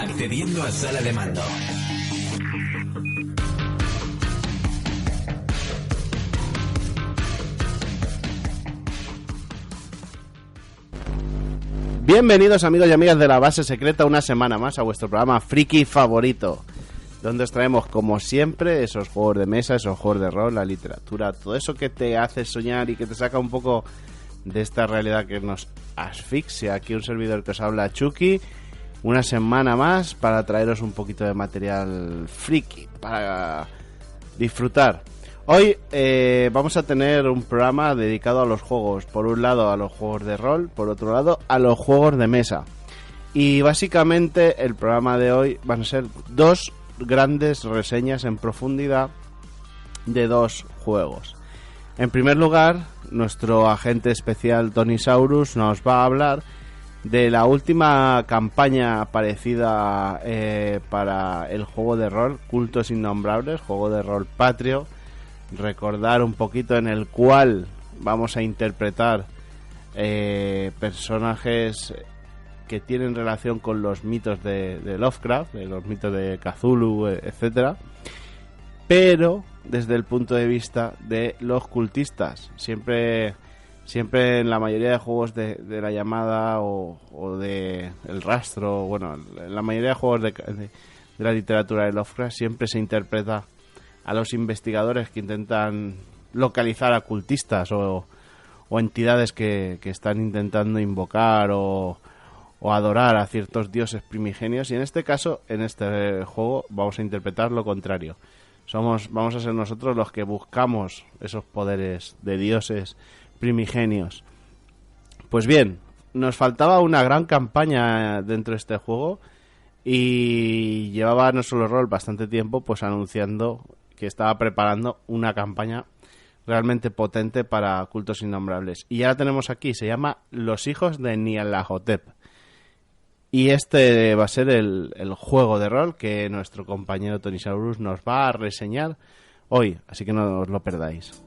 Accediendo a sala de mando. Bienvenidos amigos y amigas de la base secreta una semana más a vuestro programa friki favorito, donde os traemos como siempre esos juegos de mesa, esos juegos de rol, la literatura, todo eso que te hace soñar y que te saca un poco de esta realidad que nos asfixia. Aquí un servidor que os habla, Chucky, una semana más para traeros un poquito de material friki para disfrutar. Hoy vamos a tener un programa dedicado a los juegos. Por un lado a los juegos de rol, por otro lado a los juegos de mesa. Y básicamente el programa de hoy van a ser dos grandes reseñas en profundidad de dos juegos. En primer lugar, nuestro agente especial Tony Saurus nos va a hablar de la última campaña parecida para el juego de rol Cultos Innombrables, juego de rol patrio. Recordar un poquito en el cual vamos a interpretar personajes que tienen relación con los mitos de Lovecraft, los mitos de Cthulhu, etcétera, pero desde el punto de vista de los cultistas. Siempre en la mayoría de juegos de la llamada o de El Rastro, bueno, en la mayoría de juegos de la literatura de Lovecraft siempre se interpreta a los investigadores que intentan localizar a cultistas o entidades que están intentando invocar o adorar a ciertos dioses primigenios, y en este caso, en este juego, vamos a interpretar lo contrario. Vamos a ser nosotros los que buscamos esos poderes de dioses primigenios. Pues bien, nos faltaba una gran campaña dentro de este juego y llevaba No Solo Rol bastante tiempo pues anunciando que estaba preparando una campaña realmente potente para Cultos Innombrables. Y ya la tenemos aquí, se llama Los Hijos de Nyarlathotep. Y este va a ser el juego de rol que nuestro compañero Tony Saurus nos va a reseñar hoy, así que no os lo perdáis.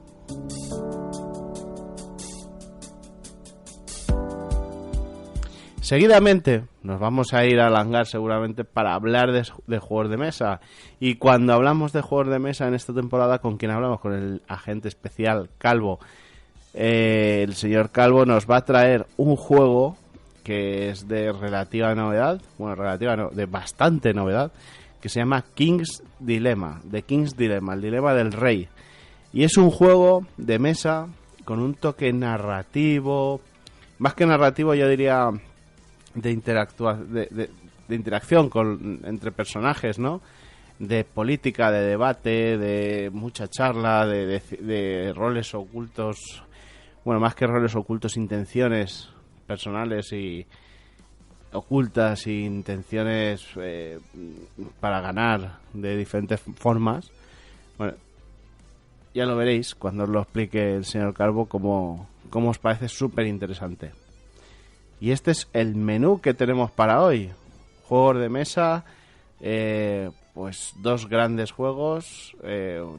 Seguidamente nos vamos a ir al hangar seguramente para hablar de juegos de mesa. Y cuando hablamos de juegos de mesa en esta temporada, ¿con quién hablamos? Con el agente especial Calvo. El señor Calvo nos va a traer un juego que es de relativa novedad, bueno, relativa no, de bastante novedad, que se llama King's Dilemma, The King's Dilemma, el dilema del rey. Y es un juego de mesa con un toque narrativo, más que narrativo yo diría de interacción entre personajes, ¿no? De política, de debate, de mucha charla, de roles ocultos, bueno, más que roles ocultos, intenciones personales y ocultas y intenciones para ganar de diferentes formas. Bueno, ya lo veréis cuando os lo explique el señor Calvo, cómo os parece súper interesante. Y este es el menú que tenemos para hoy. Juegos de mesa, pues dos grandes juegos,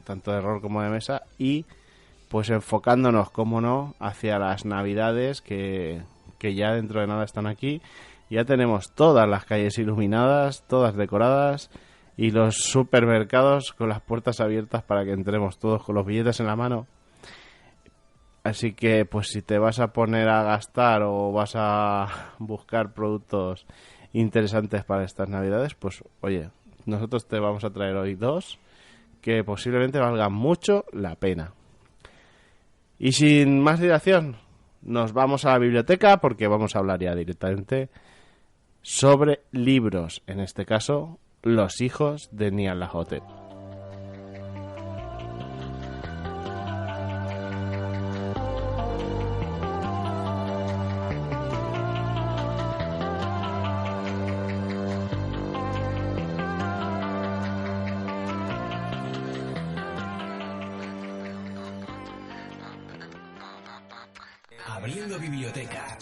tanto de rol como de mesa, y pues enfocándonos, como no, hacia las navidades que ya dentro de nada están aquí. Ya tenemos todas las calles iluminadas, todas decoradas, y los supermercados con las puertas abiertas para que entremos todos con los billetes en la mano. Así que, pues si te vas a poner a gastar o vas a buscar productos interesantes para estas navidades, pues oye, nosotros te vamos a traer hoy dos que posiblemente valgan mucho la pena. Y sin más dilación, nos vamos a la biblioteca porque vamos a hablar ya directamente sobre libros, en este caso, Los Hijos de Nyarlathotep. Abriendo biblioteca.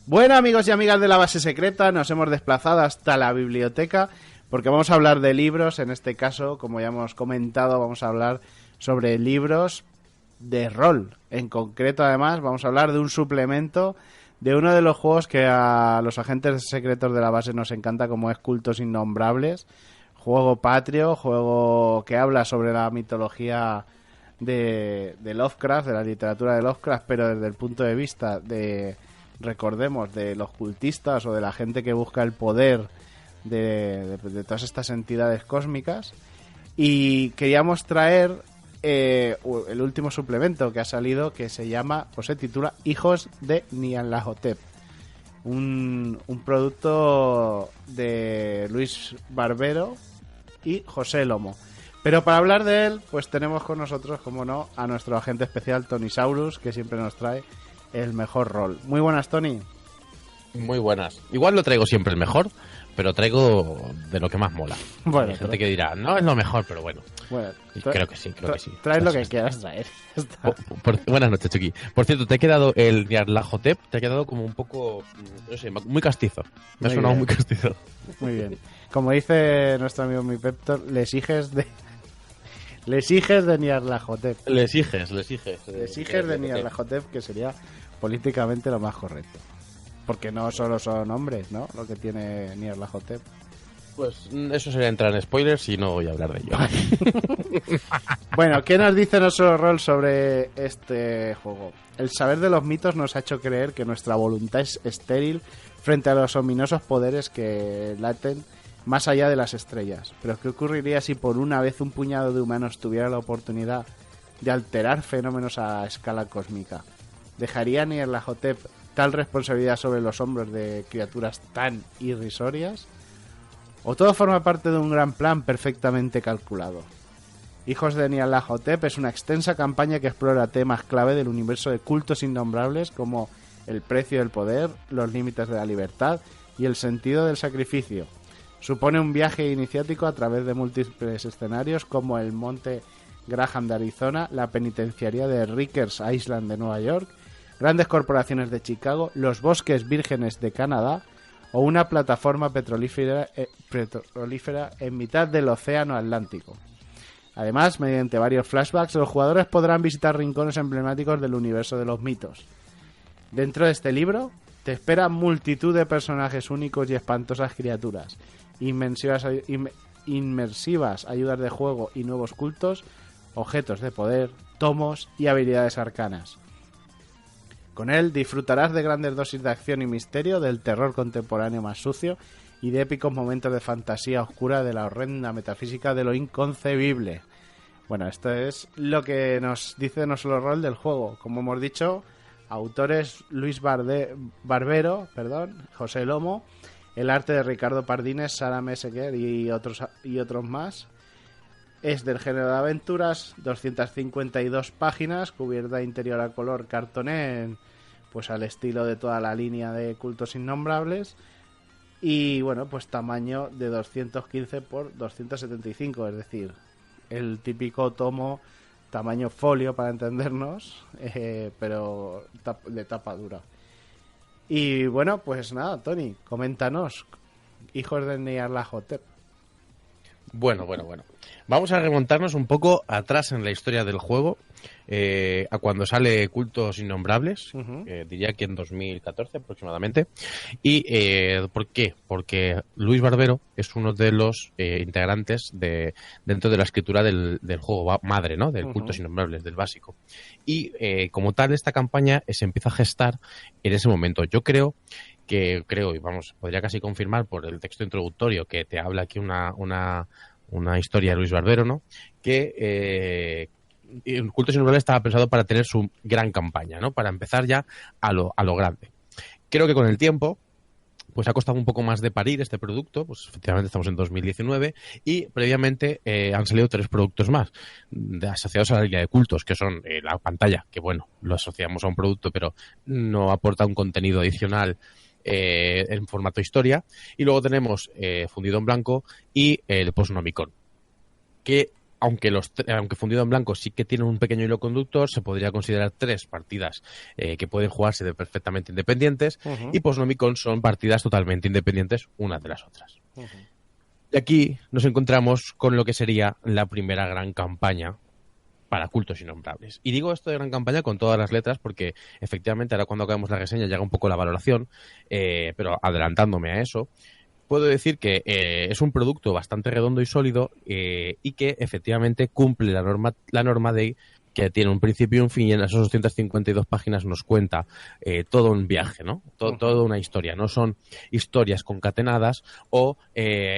Bueno, amigos y amigas de la base secreta, nos hemos desplazado hasta la biblioteca porque vamos a hablar de libros. En este caso, como ya hemos comentado, vamos a hablar sobre libros de rol. En concreto, además, vamos a hablar de un suplemento de uno de los juegos que a los agentes secretos de la base nos encanta, como es Cultos Innombrables. Juego patrio, juego que habla sobre la mitología de Lovecraft, de la literatura de Lovecraft, pero desde el punto de vista de, recordemos, de los cultistas o de la gente que busca el poder de todas estas entidades cósmicas. Y queríamos traer el último suplemento que ha salido, que se llama, o se titula Hijos de Nyarlathotep, un producto de Luis Barbero y José Lomo. Pero para hablar de él, pues tenemos con nosotros, como no, a nuestro agente especial Tony Saurus, que siempre nos trae el mejor rol. Muy buenas, Tony. Muy buenas. Igual lo traigo siempre el mejor, pero traigo de lo que más mola. Bueno, hay gente que dirá, no es lo mejor, pero bueno. Creo que sí. Traes lo que quieras traer. Buenas noches, Chucky. Por cierto, te ha quedado el Nyarlathotep, te ha quedado como un poco, no sé, muy castizo. Me ha sonado muy castizo. Muy bien. Como dice nuestro amigo mi Peptor, le exiges de Nyarlathotep. Le exiges de Nyarlathotep, que sería políticamente lo más correcto. Porque no solo son hombres, ¿no? Lo que tiene Nyarlathotep. Pues eso sería entrar en spoilers y no voy a hablar de ello. Bueno, ¿qué nos dice nuestro rol sobre este juego? El saber de los mitos nos ha hecho creer que nuestra voluntad es estéril frente a los ominosos poderes que laten más allá de las estrellas. Pero ¿qué ocurriría si por una vez un puñado de humanos tuviera la oportunidad de alterar fenómenos a escala cósmica? ¿Dejaría Nyarlathotep tal responsabilidad sobre los hombros de criaturas tan irrisorias? ¿O todo forma parte de un gran plan perfectamente calculado? Hijos de Nyarlathotep es una extensa campaña que explora temas clave del universo de cultos innombrables como el precio del poder, los límites de la libertad y el sentido del sacrificio. Supone un viaje iniciático a través de múltiples escenarios como el Monte Graham de Arizona, la penitenciaría de Rikers Island de Nueva York, grandes corporaciones de Chicago, los bosques vírgenes de Canadá o una plataforma petrolífera en mitad del océano Atlántico. Además, mediante varios flashbacks, los jugadores podrán visitar rincones emblemáticos del universo de los mitos. Dentro de este libro te esperan multitud de personajes únicos y espantosas criaturas, inmersivas ayudas de juego y nuevos cultos, objetos de poder, tomos y habilidades arcanas. Con él disfrutarás de grandes dosis de acción y misterio, del terror contemporáneo más sucio y de épicos momentos de fantasía oscura de la horrenda metafísica de lo inconcebible. Bueno, esto es lo que nos dice no solo rol del juego. Como hemos dicho, autores Luis Barbero, José Lomo, el arte de Ricardo Pardines, Sara Meseguer y otros más. Es del género de aventuras, 252 páginas, cubierta interior a color cartoné, pues al estilo de toda la línea de Cultos Innombrables. Y bueno, pues tamaño de 215 por 275, es decir, el típico tomo tamaño folio para entendernos, pero de tapa dura. Y bueno, pues nada, Tony, coméntanos, Hijos de Nyarlathotep. Bueno. Vamos a remontarnos un poco atrás en la historia del juego, a cuando sale Cultos Innombrables, diría que en 2014 aproximadamente. ¿Y por qué? Porque Luis Barbero es uno de los integrantes dentro de la escritura del juego madre, ¿no? Del Cultos Innombrables, del básico. Y como tal, esta campaña se empieza a gestar en ese momento. Yo creo, y vamos, podría casi confirmar por el texto introductorio que te habla aquí una historia de Luis Barbero, ¿no? Que Cultos Innombrables estaba pensado para tener su gran campaña, ¿no? Para empezar ya a lo grande. Creo que con el tiempo pues ha costado un poco más de parir este producto, pues efectivamente estamos en 2019 y previamente han salido 3 productos más asociados a la línea de cultos, que son la pantalla, que bueno, lo asociamos a un producto pero no aporta un contenido adicional en formato historia, y luego tenemos Fundido en Blanco y el Postnomicon, que aunque Fundido en Blanco sí que tiene un pequeño hilo conductor, se podría considerar 3 partidas que pueden jugarse de perfectamente independientes, y Postnomicon son partidas totalmente independientes unas de las otras. Y aquí nos encontramos con lo que sería la primera gran campaña para Cultos Innombrables. Y digo esto de gran campaña con todas las letras porque efectivamente ahora cuando acabemos la reseña llega un poco la valoración, pero adelantándome a eso, puedo decir que es un producto bastante redondo y sólido y que efectivamente cumple la norma de que tiene un principio y un fin, y en esas 252 páginas nos cuenta todo un viaje, ¿no? Toda una historia. No son historias concatenadas o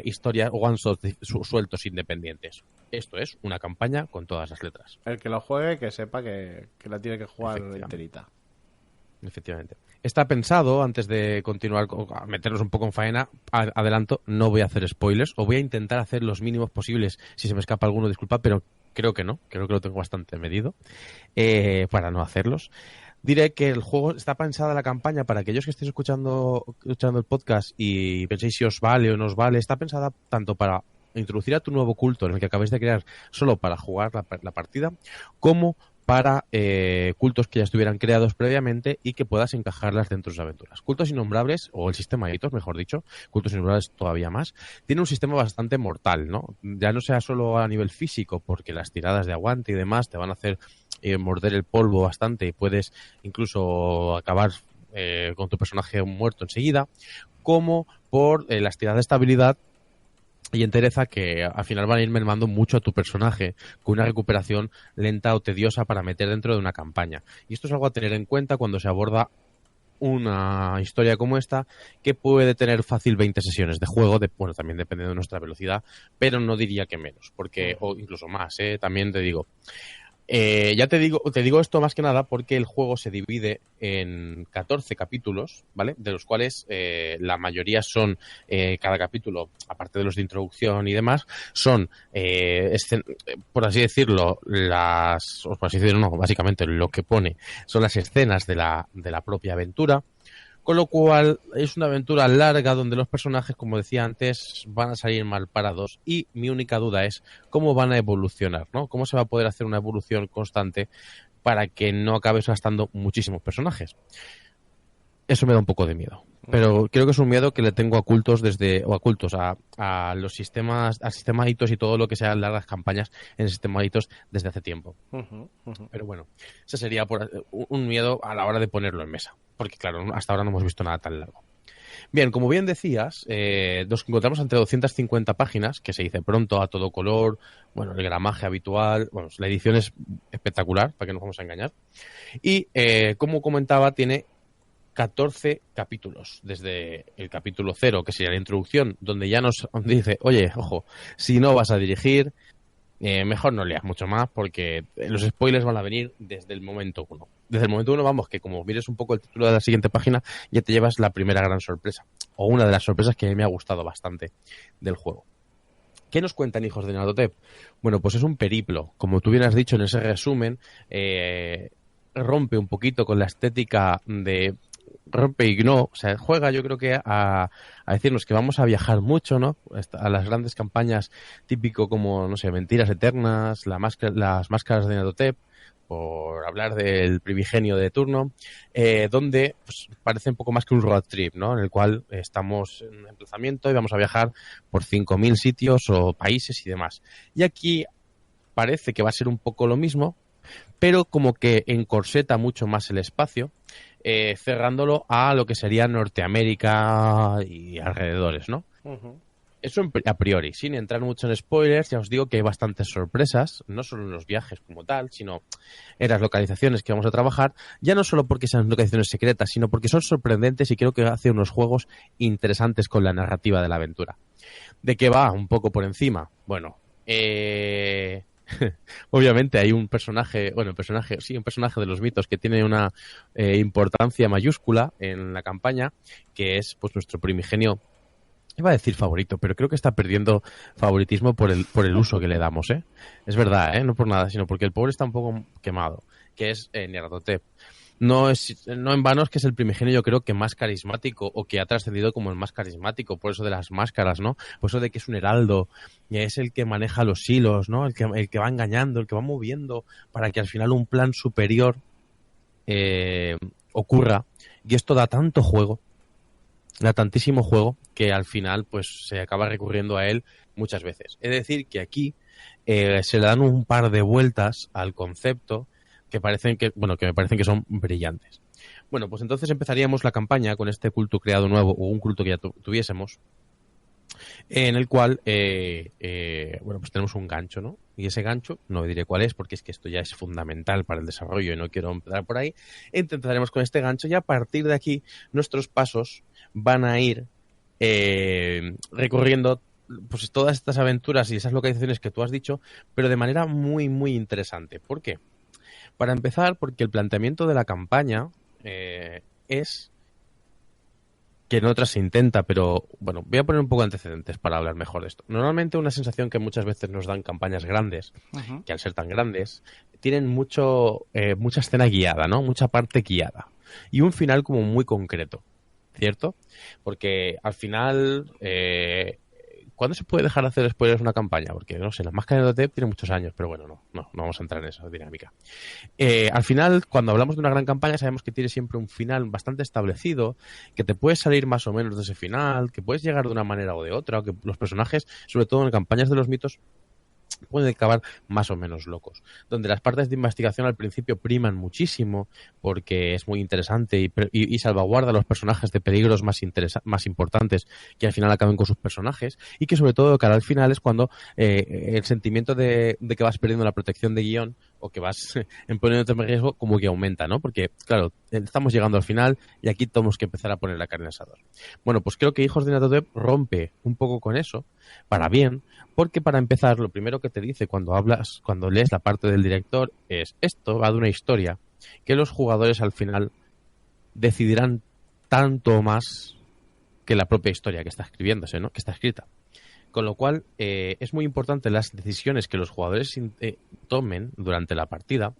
historias one-shots sueltos independientes. Esto es una campaña con todas las letras. El que lo juegue, que sepa que la tiene que jugar enterita. Efectivamente. Está pensado, antes de continuar, a meternos un poco en faena, adelanto, no voy a hacer spoilers, o voy a intentar hacer los mínimos posibles. Si se me escapa alguno, disculpa, pero creo que no, creo que lo tengo bastante medido, para no hacerlos. Diré que el juego está pensada la campaña para aquellos que estéis escuchando el podcast y penséis si os vale o no os vale. Está pensada tanto para introducir a tu nuevo culto en el que acabáis de crear solo para jugar la partida, como para cultos que ya estuvieran creados previamente y que puedas encajarlas dentro de sus aventuras. Cultos Innombrables, o el sistema de hitos, mejor dicho, Cultos Innombrables todavía más, tiene un sistema bastante mortal, ¿no? Ya no sea solo a nivel físico, porque las tiradas de aguante y demás te van a hacer morder el polvo bastante y puedes incluso acabar con tu personaje muerto enseguida, como por las tiradas de estabilidad y entereza, que al final van a ir mermando mucho a tu personaje con una recuperación lenta o tediosa para meter dentro de una campaña. Y esto es algo a tener en cuenta cuando se aborda una historia como esta, que puede tener fácil 20 sesiones de juego, bueno, también depende de nuestra velocidad, pero no diría que menos, porque o incluso más, también te digo. Ya te digo esto más que nada porque el juego se divide en 14 capítulos, ¿vale? De los cuales la mayoría son, cada capítulo, aparte de los de introducción y demás, son, por así decirlo, básicamente lo que pone son las escenas de la propia aventura. Con lo cual es una aventura larga donde los personajes, como decía antes, van a salir mal parados, y mi única duda es cómo van a evolucionar, ¿no? Cómo se va a poder hacer una evolución constante para que no acabes gastando muchísimos personajes. Eso me da un poco de miedo. Pero creo que es un miedo que le tengo a los sistemas, al sistema de hitos y todo lo que sean largas campañas en el sistema de hitos desde hace tiempo. Pero bueno, ese sería un miedo a la hora de ponerlo en mesa. Porque claro, hasta ahora no hemos visto nada tan largo. Bien, como bien decías, nos encontramos ante 250 páginas, que se dice pronto, a todo color, bueno, el gramaje habitual, bueno, la edición es espectacular, para que no nos vamos a engañar. Y, como comentaba, tiene 14 capítulos, desde el capítulo 0, que sería la introducción, donde ya nos dice, oye, ojo, si no vas a dirigir, mejor no leas mucho más, porque los spoilers van a venir desde el momento 1. Desde el momento 1, vamos, que como mires un poco el título de la siguiente página, ya te llevas la primera gran sorpresa, o una de las sorpresas que me ha gustado bastante del juego. ¿Qué nos cuentan, hijos de Nyarlathotep? Bueno, pues es un periplo, como tú bien has dicho en ese resumen, rompe un poquito con la estética de rompe y no, o sea, juega yo creo que a decirnos que vamos a viajar mucho, ¿no? A las grandes campañas típico como, no sé, Mentiras Eternas, las máscaras de Nyarlathotep, por hablar del primigenio de turno, donde pues, parece un poco más que un road trip, ¿no? En el cual estamos en un emplazamiento y vamos a viajar por 5.000 sitios o países y demás. Y aquí parece que va a ser un poco lo mismo, pero como que encorseta mucho más el espacio, cerrándolo a lo que sería Norteamérica y alrededores, ¿no? Eso a priori, sin entrar mucho en spoilers, ya os digo que hay bastantes sorpresas, no solo en los viajes como tal, sino en las localizaciones que vamos a trabajar, ya no solo porque sean localizaciones secretas, sino porque son sorprendentes y creo que hace unos juegos interesantes con la narrativa de la aventura. ¿De qué va? Un poco por encima. Bueno, obviamente hay un personaje de los mitos que tiene una importancia mayúscula en la campaña, que es pues nuestro primigenio, iba a decir favorito, pero creo que está perdiendo favoritismo por el uso que le damos, ¿eh? Es verdad, no por nada, sino porque el pobre está un poco quemado, que es Nyarlathotep. No en vano es que es el primigenio, yo creo, que más carismático, o que ha trascendido como el más carismático, por eso de las máscaras, ¿no? Por eso de que es un heraldo, y es el que maneja los hilos, ¿no? El que va engañando, el que va moviendo para que al final un plan superior ocurra. Y esto da tanto juego, da tantísimo juego, que al final pues se acaba recurriendo a él muchas veces. Es decir, que aquí se le dan un par de vueltas al concepto que me parecen que son brillantes. Bueno, pues entonces empezaríamos la campaña con este culto creado nuevo, o un culto que ya tuviésemos, en el cual pues tenemos un gancho, ¿no? Y ese gancho, no diré cuál es, porque es que esto ya es fundamental para el desarrollo y no quiero empezar por ahí. Empezaremos con este gancho y a partir de aquí nuestros pasos van a ir recorriendo pues todas estas aventuras y esas localizaciones que tú has dicho, pero de manera muy, muy interesante. ¿Por qué? Para empezar, porque el planteamiento de la campaña es que en otras se intenta, pero bueno, voy a poner un poco de antecedentes para hablar mejor de esto. Normalmente una sensación que muchas veces nos dan campañas grandes, que al ser tan grandes, tienen mucha escena guiada, ¿no? Mucha parte guiada. Y un final como muy concreto, ¿cierto? Porque al final, ¿cuándo se puede dejar de hacer spoilers una campaña? Porque, no sé, las máscaras de OT tienen muchos años, pero bueno, no vamos a entrar en esa dinámica. Al final, cuando hablamos de una gran campaña, sabemos que tiene siempre un final bastante establecido, que te puedes salir más o menos de ese final, que puedes llegar de una manera o de otra, o que los personajes, sobre todo en campañas de los mitos, pueden acabar más o menos locos. Donde las partes de investigación al principio priman muchísimo porque es muy interesante y salvaguarda a los personajes de peligros más importantes que al final acaben con sus personajes, y que sobre todo de cara al final es cuando el sentimiento de que vas perdiendo la protección de guión o que vas poniéndote en riesgo como que aumenta, ¿no? Porque, claro, estamos llegando al final y aquí tenemos que empezar a poner la carne al asador. Bueno, pues creo que Hijos de Natotep rompe un poco con eso, para bien, porque para empezar, lo primero que te dice cuando lees la parte del director es: esto va de una historia que los jugadores al final decidirán tanto más que la propia historia que está escribiéndose, ¿no? Que está escrita. Con lo cual, es muy importante las decisiones que los jugadores tomen durante la partida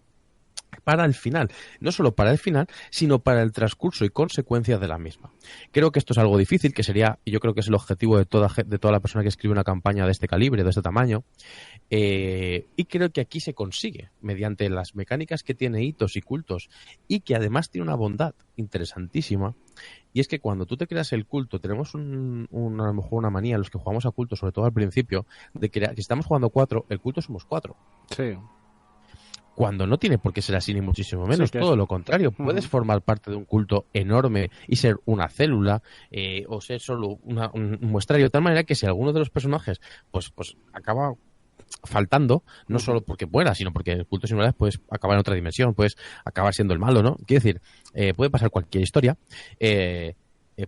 para el final. No solo para el final, sino para el transcurso y consecuencias de la misma. Creo que esto es algo difícil, que sería, y yo creo que es el objetivo de toda la persona que escribe una campaña de este calibre, de este tamaño, y creo que aquí se consigue, mediante las mecánicas que tiene hitos y cultos, y que además tiene una bondad interesantísima. Y es que cuando tú te creas el culto, tenemos a lo mejor una manía, los que jugamos a culto, sobre todo al principio, de que si estamos jugando 4, el culto somos 4. Sí. Cuando no tiene por qué ser así, ni muchísimo menos, Sí, todo lo contrario. Puedes formar parte de un culto enorme y ser una célula, o ser solo un muestrario, de tal manera que si alguno de los personajes pues acaba faltando, no solo porque muera, sino porque el culto singular puedes acabar en otra dimensión, puedes acabar siendo el malo, ¿no? Quiero decir, puede pasar cualquier historia.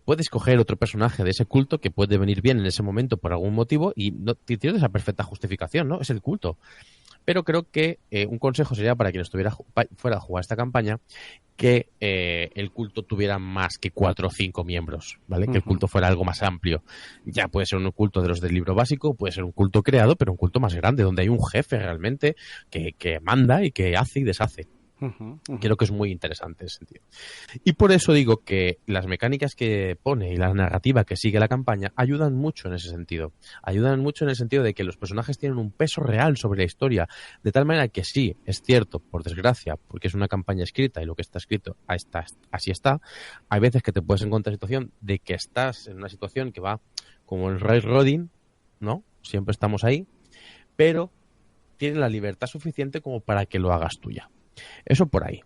Puedes coger otro personaje de ese culto que puede venir bien en ese momento por algún motivo y no tienes esa perfecta justificación, ¿no? Es el culto. Pero creo que un consejo sería para quien fuera a jugar esta campaña que el culto tuviera más que 4 o 5 miembros, ¿vale? Que el culto fuera algo más amplio. Ya puede ser un culto de los del libro básico, puede ser un culto creado, pero un culto más grande, donde hay un jefe realmente que manda y que hace y deshace. Creo que es muy interesante ese sentido. Y por eso digo que las mecánicas que pone y la narrativa que sigue la campaña ayudan mucho en ese sentido. Ayudan mucho en el sentido de que los personajes tienen un peso real sobre la historia, de tal manera que sí, es cierto, por desgracia, porque es una campaña escrita y lo que está escrito así está, hay veces que te puedes encontrar en situación de que estás en una situación que va como el Ray Rodin, ¿no? Siempre estamos ahí, pero tienes la libertad suficiente como para que lo hagas tuya. Eso por ahí.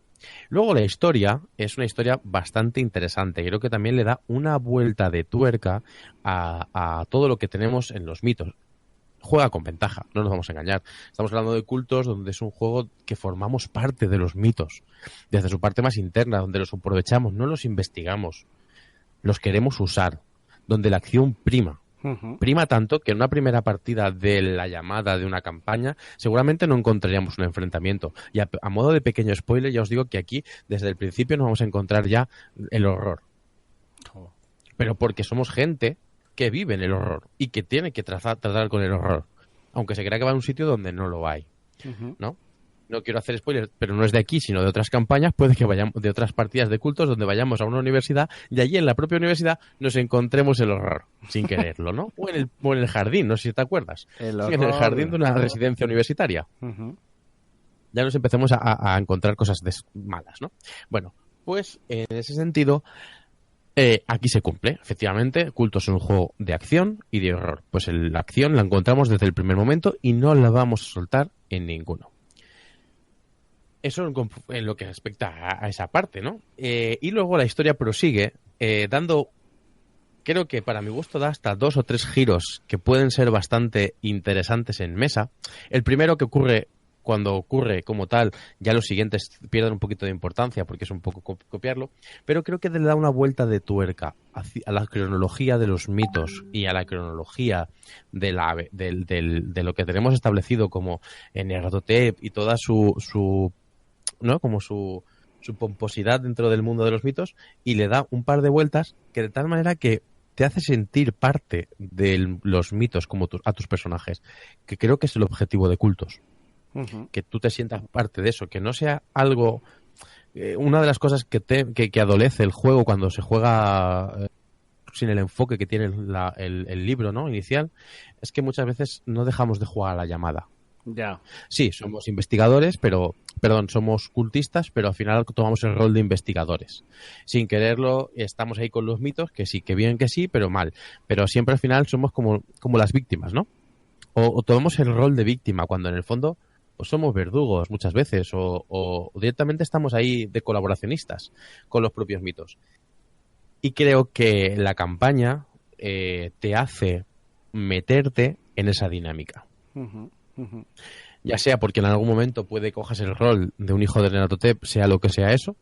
Luego la historia es una historia bastante interesante. Creo que también le da una vuelta de tuerca a todo lo que tenemos en los mitos. Juega con ventaja, no nos vamos a engañar. Estamos hablando de cultos donde es un juego que formamos parte de los mitos, desde su parte más interna, donde los aprovechamos, no los investigamos, los queremos usar, donde la acción prima. Prima tanto que en una primera partida de la llamada de una campaña seguramente no encontraríamos un enfrentamiento. Y a modo de pequeño spoiler ya os digo que aquí desde el principio nos vamos a encontrar ya el horror. Pero porque somos gente que vive en el horror y que tiene que tratar con el horror. Aunque se crea que va a un sitio donde no lo hay. ¿No? No quiero hacer spoilers, pero no es de aquí, sino de otras campañas, puede que vayamos de otras partidas de cultos donde vayamos a una universidad y allí en la propia universidad nos encontremos el horror, sin quererlo, ¿no? O en el jardín, no sé si te acuerdas. En el jardín de una residencia universitaria. Ya nos empecemos a encontrar cosas malas, ¿no? Bueno, pues en ese sentido, Aquí se cumple, efectivamente. Cultos es un juego de acción y de horror. Pues la acción la encontramos desde el primer momento y no la vamos a soltar en ninguno. Eso en lo que respecta a esa parte, ¿no? Y luego la historia prosigue dando, creo que para mi gusto da hasta 2 o 3 giros que pueden ser bastante interesantes en mesa. El primero que ocurre cuando ocurre como tal, ya los siguientes pierden un poquito de importancia porque es un poco copiarlo, pero creo que le da una vuelta de tuerca a la cronología de los mitos y a la cronología de lo que tenemos establecido como Nyarlathotep y toda su ¿no? Como su pomposidad dentro del mundo de los mitos, y le da un par de vueltas que de tal manera que te hace sentir parte de los mitos como a tus personajes, que creo que es el objetivo de Cultos. Que tú te sientas parte de eso, que no sea algo... una de las cosas que adolece el juego cuando se juega sin el enfoque que tiene el libro, ¿no? Inicial, es que muchas veces no dejamos de jugar a la llamada. Ya. Sí, somos investigadores, somos cultistas, pero al final tomamos el rol de investigadores. Sin quererlo, estamos ahí con los mitos, que sí, que bien que sí, pero mal. Pero siempre al final somos como las víctimas, ¿no? O tomamos el rol de víctima, cuando en el fondo pues somos verdugos muchas veces, o directamente estamos ahí de colaboracionistas con los propios mitos. Y creo que la campaña te hace meterte en esa dinámica. Ya sea porque en algún momento puede cojas el rol de un hijo de Nyarlathotep, sea lo que sea eso,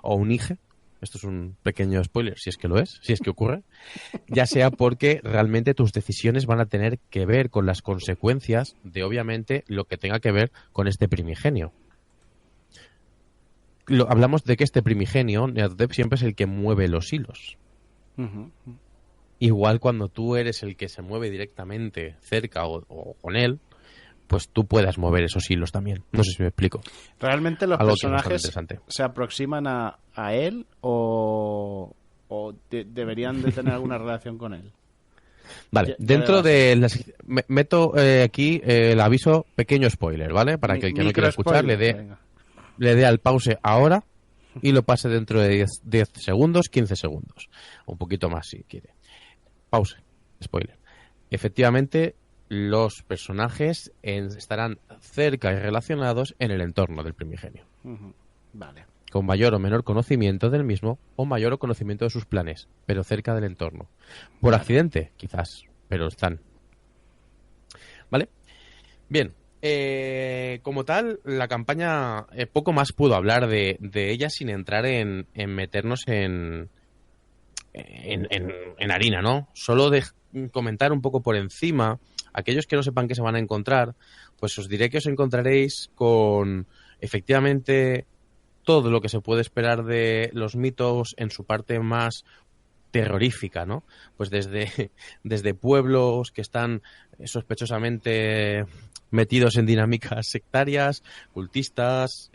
o un hije. Esto es un pequeño spoiler, si es que lo es, si es que ocurre. Ya sea porque realmente tus decisiones van a tener que ver con las consecuencias de, obviamente, lo que tenga que ver con este primigenio. Hablamos de que este primigenio, Nyarlathotep, siempre es el que mueve los hilos. Igual cuando tú eres el que se mueve directamente cerca o con él, pues tú puedas mover esos hilos también. No sé si me explico. ¿Realmente los Algo personajes se aproximan a él o deberían de tener alguna relación con él? Vale, dentro de las... meto aquí el aviso, pequeño spoiler, ¿vale? Para que el que no quiera escuchar le dé al pause ahora y lo pase dentro de 10 segundos, 15 segundos. Un poquito más si quiere. Pause, spoiler. Efectivamente, los personajes estarán cerca y relacionados en el entorno del primigenio. Vale. Con mayor o menor conocimiento del mismo o mayor o conocimiento de sus planes, pero cerca del entorno. Por accidente, quizás, pero están. ¿Vale? Bien. Como tal, la campaña poco más puedo hablar de ella sin entrar en meternos en harina, ¿no? Solo de comentar un poco por encima. Aquellos que no sepan qué se van a encontrar, pues os diré que os encontraréis con, efectivamente, todo lo que se puede esperar de los mitos en su parte más terrorífica, ¿no? Pues desde pueblos que están sospechosamente metidos en dinámicas sectarias, cultistas,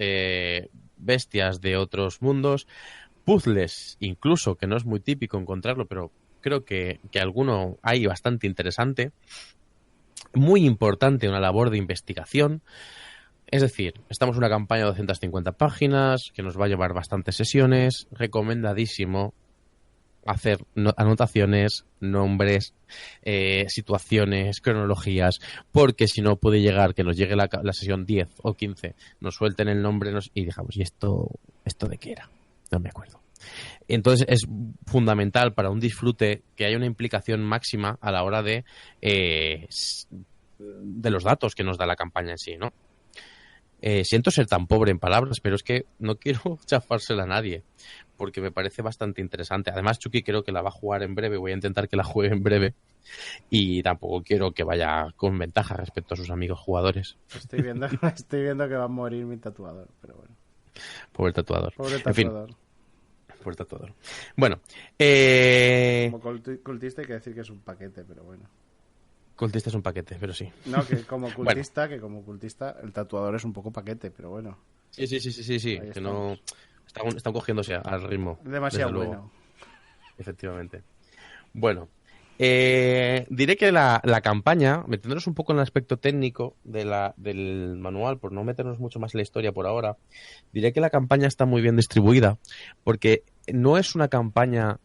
bestias de otros mundos, puzzles, incluso, que no es muy típico encontrarlo, pero creo que alguno hay bastante interesante. Muy importante una labor de investigación. Es decir, estamos en una campaña de 250 páginas que nos va a llevar bastantes sesiones. Recomendadísimo hacer anotaciones, nombres, situaciones, cronologías, porque si no puede llegar que nos llegue la sesión 10 o 15, nos suelten el nombre y digamos, ¿y esto de qué era? No me acuerdo. Entonces es fundamental para un disfrute que haya una implicación máxima a la hora de los datos que nos da la campaña en sí, ¿no? Siento ser tan pobre en palabras, pero es que no quiero chafársela a nadie, porque me parece bastante interesante. Además, Chucky creo que la va a jugar en breve, voy a intentar que la juegue en breve, y tampoco quiero que vaya con ventaja respecto a sus amigos jugadores. Estoy viendo que va a morir mi tatuador, pero bueno. Pobre tatuador. Pobre tatuador. En fin. Por tatuador. Bueno, como cultista hay que decir que es un paquete, pero bueno. Cultista es un paquete, pero sí. No, que como cultista, el tatuador es un poco paquete, pero bueno. Sí, que no están cogiéndose al ritmo. Demasiado bueno. Efectivamente. Bueno, diré que la campaña, metiéndonos un poco en el aspecto técnico del manual, por no meternos mucho más en la historia por ahora, diré que la campaña está muy bien distribuida, porque no es una campaña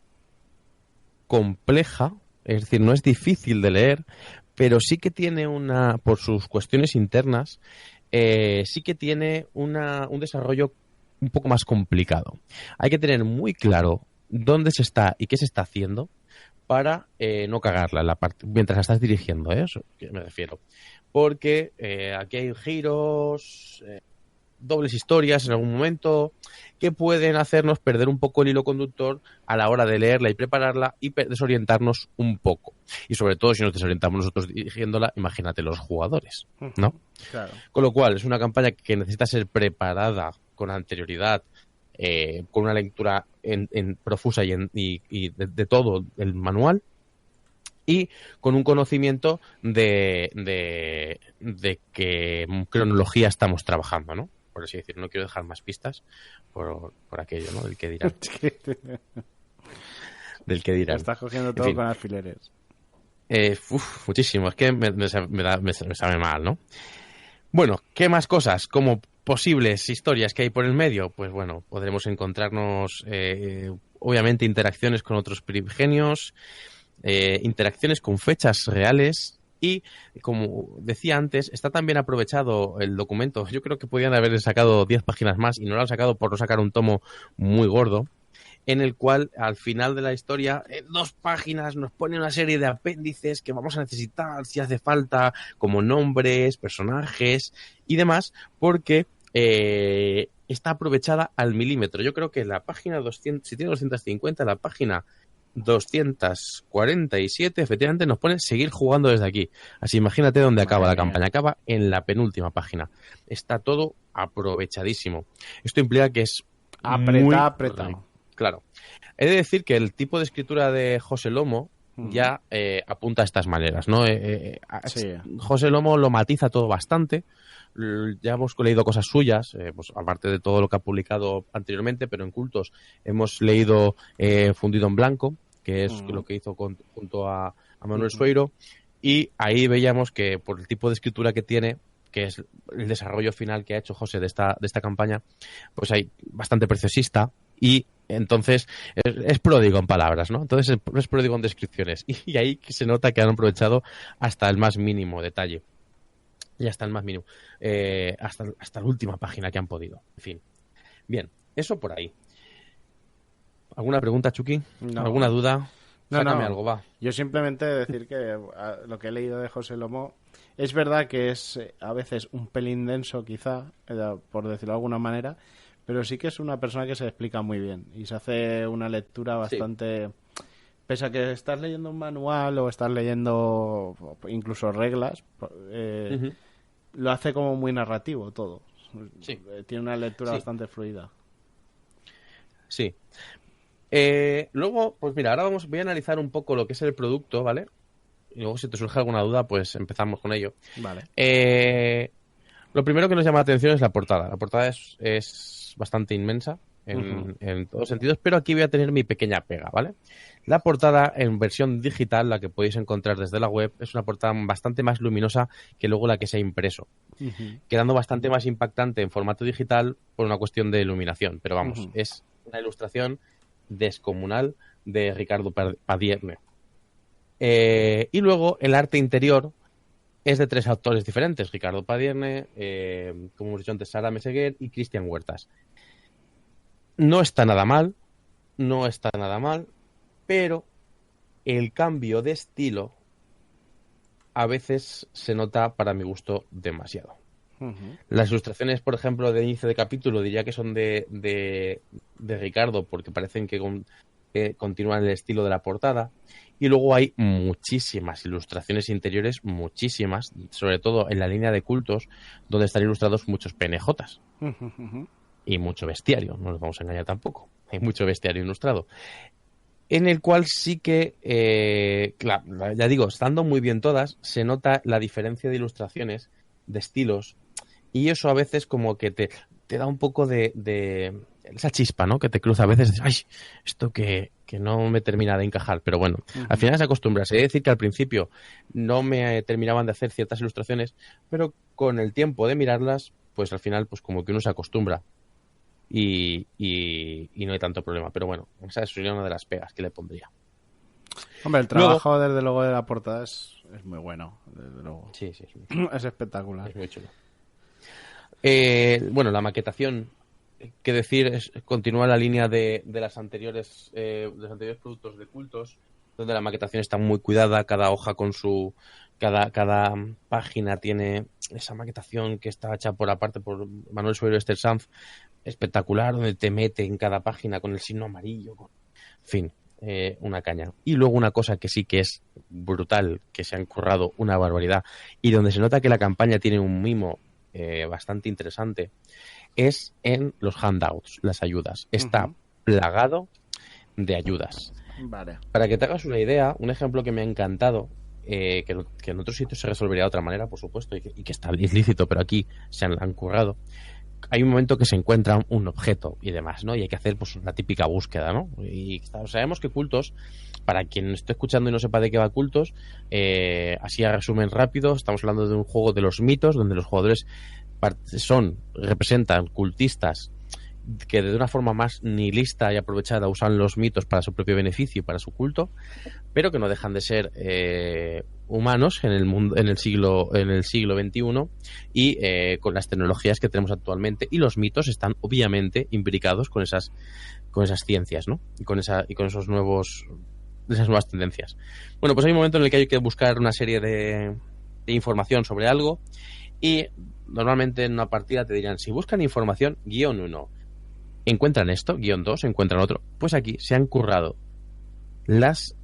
compleja, es decir, no es difícil de leer, pero sí que tiene por sus cuestiones internas, sí que tiene un desarrollo un poco más complicado. Hay que tener muy claro dónde se está y qué se está haciendo para no cagarla en la parte, mientras la estás dirigiendo, eso que me refiero. Porque aquí hay giros, dobles historias en algún momento que pueden hacernos perder un poco el hilo conductor a la hora de leerla y prepararla y desorientarnos un poco. Y sobre todo si nos desorientamos nosotros dirigiéndola, imagínate los jugadores, ¿no? Claro. Con lo cual es una campaña que necesita ser preparada con anterioridad, con una lectura en profusa y de todo el manual, y con un conocimiento de qué cronología estamos trabajando, ¿no? Por así decirlo, no quiero dejar más pistas por aquello, ¿no? Del que dirán. Del que dirán. Estás cogiendo todo con alfileres. Muchísimo. Es que me sabe mal, ¿no? Bueno, ¿qué más cosas? Como posibles historias que hay por el medio, pues bueno, podremos encontrarnos, obviamente, interacciones con otros primigenios, interacciones con fechas reales. Y, como decía antes, está también aprovechado el documento. Yo creo que podían haber sacado 10 páginas más y no lo han sacado por no sacar un tomo muy gordo, en el cual al final de la historia, en 2 páginas, nos pone una serie de apéndices que vamos a necesitar si hace falta, como nombres, personajes y demás, porque está aprovechada al milímetro. Yo creo que la página 200, si tiene 250, la página 247, efectivamente, nos pone seguir jugando desde aquí. Así imagínate dónde acaba la campaña. Acaba en la penúltima página. Está todo aprovechadísimo. Esto implica que es apretado. Claro. He de decir que el tipo de escritura de José Lomo ya apunta a estas maneras, ¿no? Sí. José Lomo lo matiza todo bastante. Ya hemos leído cosas suyas, pues aparte de todo lo que ha publicado anteriormente, pero en Cultos hemos leído Fundido en Blanco, que es lo que hizo junto a Manuel Sueiro, y ahí veíamos que por el tipo de escritura que tiene, que es el desarrollo final que ha hecho José de esta campaña, pues hay bastante preciosista y entonces es pródigo en palabras, ¿no? Entonces es pródigo en descripciones y ahí se nota que han aprovechado hasta el más mínimo detalle. Y hasta el más mínimo. Hasta la última página que han podido. En fin. Bien, eso por ahí. ¿Alguna pregunta, Chucky? No. ¿Alguna duda? Sácame No. algo, va. Yo simplemente decir que lo que he leído de José Lomo es verdad que es a veces un pelín denso, quizá, por decirlo de alguna manera, pero sí que es una persona que se explica muy bien y se hace una lectura bastante... Sí. Pese a que estás leyendo un manual o estás leyendo incluso reglas, lo hace como muy narrativo todo. Sí. Tiene una lectura bastante fluida. Sí. Luego, pues mira, ahora voy a analizar un poco lo que es el producto, ¿vale? Y luego si te surge alguna duda, pues empezamos con ello. Vale. Lo primero que nos llama la atención es la portada. La portada es bastante inmensa en todos sentidos, pero aquí voy a tener mi pequeña pega, ¿vale? La portada en versión digital, la que podéis encontrar desde la web, es una portada bastante más luminosa que luego la que se ha impreso, quedando bastante más impactante en formato digital por una cuestión de iluminación. Pero vamos, es una ilustración descomunal de Ricardo Padierne. Y luego el arte interior es de 3 autores diferentes, Ricardo Padierne, como hemos dicho antes, Sara Meseguer y Cristian Huertas. No está nada mal, pero el cambio de estilo a veces se nota, para mi gusto, demasiado. Las ilustraciones, por ejemplo, de inicio de capítulo, diría que son de Ricardo, porque parecen que continúan el estilo de la portada. Y luego hay muchísimas ilustraciones interiores, muchísimas, sobre todo en la línea de Cultos, donde están ilustrados muchos PNJs. Y mucho bestiario, no nos vamos a engañar tampoco. Hay mucho bestiario ilustrado. En el cual sí que, claro, ya digo, estando muy bien todas, se nota la diferencia de ilustraciones, de estilos, y eso a veces como que te da un poco de esa chispa, ¿no? Que te cruza a veces, ¡ay! Esto que no me termina de encajar, pero bueno, al final se acostumbra. Se debe decir que al principio no me terminaban de hacer ciertas ilustraciones, pero con el tiempo de mirarlas, pues al final, pues como que uno se acostumbra. Y no hay tanto problema, pero bueno, esa sería una de las pegas que le pondría. Hombre, el trabajo desde luego de la portada es muy bueno, desde luego. Sí, Es espectacular. es muy chulo. Bueno, la maquetación, qué decir, continúa la línea de los anteriores productos de cultos, donde la maquetación está muy cuidada, cada hoja con su... Cada página tiene esa maquetación que está hecha por Manuel Suero Esther Sanz, espectacular, donde te mete en cada página con el signo amarillo. En fin, una caña. Y luego una cosa que sí que es brutal, que se han currado una barbaridad, y donde se nota que la campaña tiene un mimo bastante interesante, es en los handouts, las ayudas. Está plagado de ayudas. Vale. Para que te hagas una idea, un ejemplo que me ha encantado, que en otros sitios se resolvería de otra manera, por supuesto, y que está ilícito, pero aquí se han currado. Hay un momento que se encuentra un objeto y demás, ¿no? Y hay que hacer pues una típica búsqueda, ¿no? Y sabemos que Cultos, para quien esté escuchando y no sepa de qué va Cultos, así a resumen rápido, estamos hablando de un juego de los mitos, donde los jugadores representan cultistas que de una forma más nihilista y aprovechada usan los mitos para su propio beneficio y para su culto, pero que no dejan de ser humanos en el mundo, en el siglo XXI y con las tecnologías que tenemos actualmente, y los mitos están obviamente imbricados con esas ciencias, ¿no? Y con esas nuevas tendencias. Bueno, pues hay un momento en el que hay que buscar una serie de información sobre algo, y normalmente en una partida te dirán, si buscan información, _1, encuentran esto, _2, encuentran otro. Pues aquí se han currado las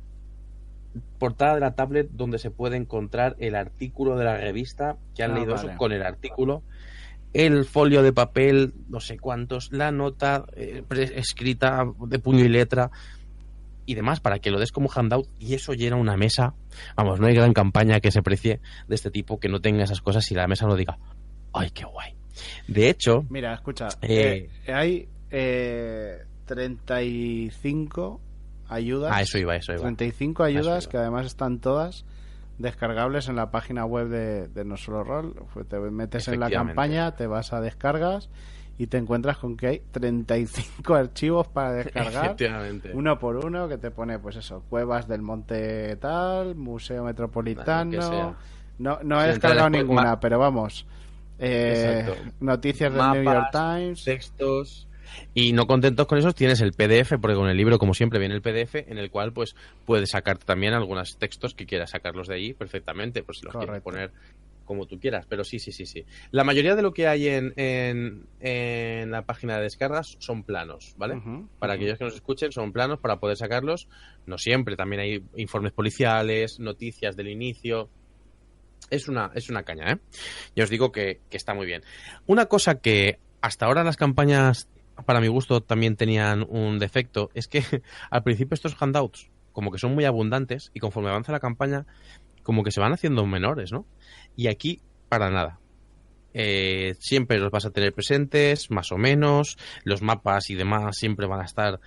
portadas de la tablet donde se puede encontrar el artículo de la revista que han leído, vale, eso, con el artículo, el folio de papel, no sé cuántos, la nota escrita de puño y letra y demás, para que lo des como handout, y eso llena una mesa. Vamos, no hay gran campaña que se precie de este tipo que no tenga esas cosas y la mesa no diga, ¡ay, qué guay! De hecho... Mira, escucha, hay 35 ayudas. Eso iba. 35 ayudas que además están todas descargables en la página web de No Solo Rol. Te metes en la campaña, te vas a descargas y te encuentras con que hay 35 archivos para descargar, uno por uno, que te pone, pues eso, Cuevas del Monte tal, Museo Metropolitano. No he descargado ninguna, pero vamos, noticias del Mapas, New York Times, textos. Y no contentos con eso, tienes el PDF, porque con el libro, como siempre, viene el PDF, en el cual pues puedes sacarte también algunos textos que quieras sacarlos de ahí perfectamente, pues si los quieres poner como tú quieras. Pero sí. La mayoría de lo que hay en la página de descargas son planos, ¿vale? Para aquellos que nos escuchen, son planos para poder sacarlos. No siempre, también hay informes policiales, noticias del inicio. Es una caña, ¿eh? Ya os digo que está muy bien. Una cosa que hasta ahora las campañas, para mi gusto, también tenían un defecto, es que al principio estos handouts como que son muy abundantes y conforme avanza la campaña como que se van haciendo menores, ¿no? Y aquí para nada. Siempre los vas a tener presentes, más o menos, los mapas y demás siempre van a estar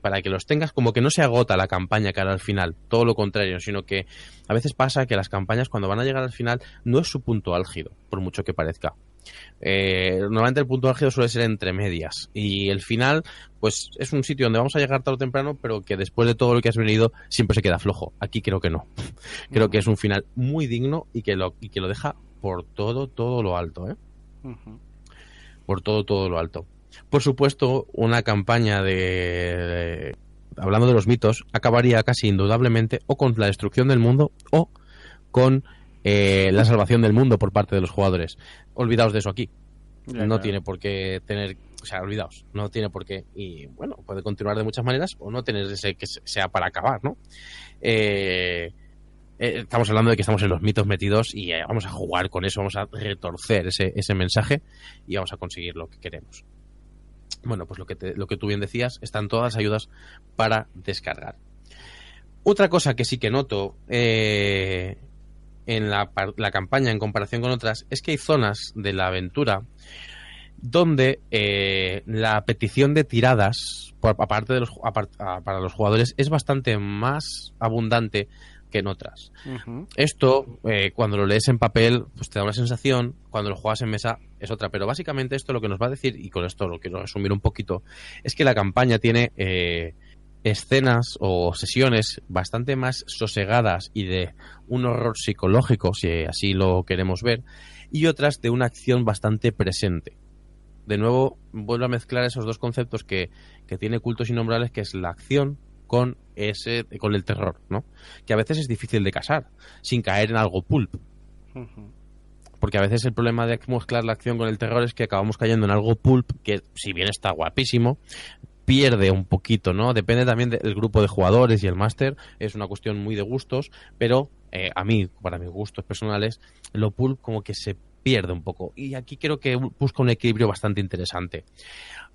para que los tengas. Como que no se agota la campaña cara al final, todo lo contrario, sino que a veces pasa que las campañas, cuando van a llegar al final, no es su punto álgido, por mucho que parezca. Normalmente el punto álgido suele ser entre medias, y el final pues es un sitio donde vamos a llegar tarde o temprano, pero que después de todo lo que has venido siempre se queda flojo. Aquí creo que no. Creo que es un final muy digno y que lo deja por todo lo alto, ¿eh? Por todo lo alto. Por supuesto, una campaña hablando de los mitos, acabaría casi indudablemente o con la destrucción del mundo o con la salvación del mundo por parte de los jugadores. Olvidaos de eso aquí. No tiene por qué tener... O sea, olvidaos. No tiene por qué. Y bueno, puede continuar de muchas maneras o no tener ese que sea para acabar, ¿no? Estamos hablando de que estamos en los mitos metidos y vamos a jugar con eso, vamos a retorcer ese mensaje y vamos a conseguir lo que queremos. Bueno, pues lo que tú bien decías, están todas las ayudas para descargar. Otra cosa que sí que noto en la campaña en comparación con otras es que hay zonas de la aventura donde la petición de tiradas para los jugadores es bastante más abundante que en otras. Esto, cuando lo lees en papel, pues te da una sensación, cuando lo juegas en mesa es otra, pero básicamente esto lo que nos va a decir, y con esto lo quiero resumir un poquito, es que la campaña tiene escenas o sesiones bastante más sosegadas y de un horror psicológico, si así lo queremos ver, y otras de una acción bastante presente. De nuevo, vuelvo a mezclar esos dos conceptos que tiene Cultos Innombrables, que es la acción con el terror, ¿no? Que a veces es difícil de casar, sin caer en algo pulp. Porque a veces el problema de mezclar la acción con el terror es que acabamos cayendo en algo pulp que, si bien está guapísimo, pierde un poquito, ¿no? Depende también del grupo de jugadores y el máster, es una cuestión muy de gustos, pero a mí, para mis gustos personales, lo pulp como que se pierde un poco. Y aquí creo que busca un equilibrio bastante interesante.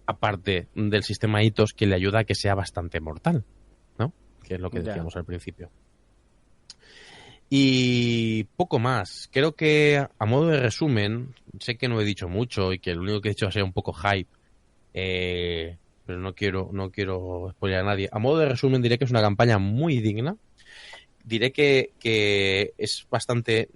Aparte del sistema hitos que le ayuda a que sea bastante mortal, ¿no? Que es lo que decíamos al principio. Y poco más. Creo que, a modo de resumen, sé que no he dicho mucho y que lo único que he dicho ha sido un poco hype, pero no quiero spoilear a nadie. A modo de resumen diré que es una campaña muy digna. Diré que es bastante,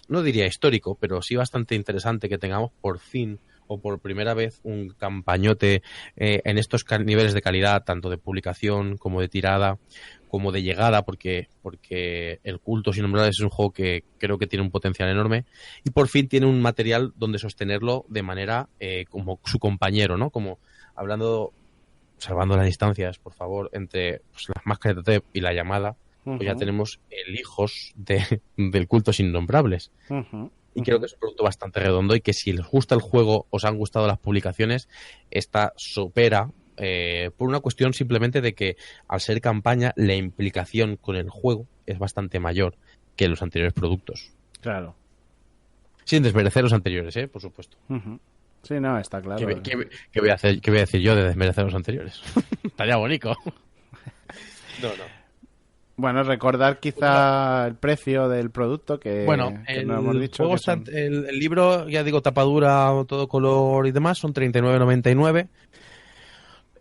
no diría histórico, pero sí bastante interesante que tengamos por fin o por primera vez un campañote en estos niveles de calidad, tanto de publicación como de tirada, como de llegada, porque el Cultos Innombrables es un juego que creo que tiene un potencial enorme y por fin tiene un material donde sostenerlo de manera como su compañero, ¿no? Como hablando, salvando las distancias, por favor, entre las máscaras de Totep y la llamada, pues ya tenemos el hijos del Cultos Innombrables. Y creo que es un producto bastante redondo y que si les gusta el juego, os han gustado las publicaciones, esta supera por una cuestión simplemente de que al ser campaña, la implicación con el juego es bastante mayor que los anteriores productos. Claro. Sin desmerecer los anteriores, por supuesto. Sí, no, está claro. ¿Qué voy a decir yo de desmerecer los anteriores? Estaría bonito. No. Bueno, recordar quizá el precio del producto que no hemos dicho. Juego el libro, ya digo, tapadura, todo color y demás, son 39,99.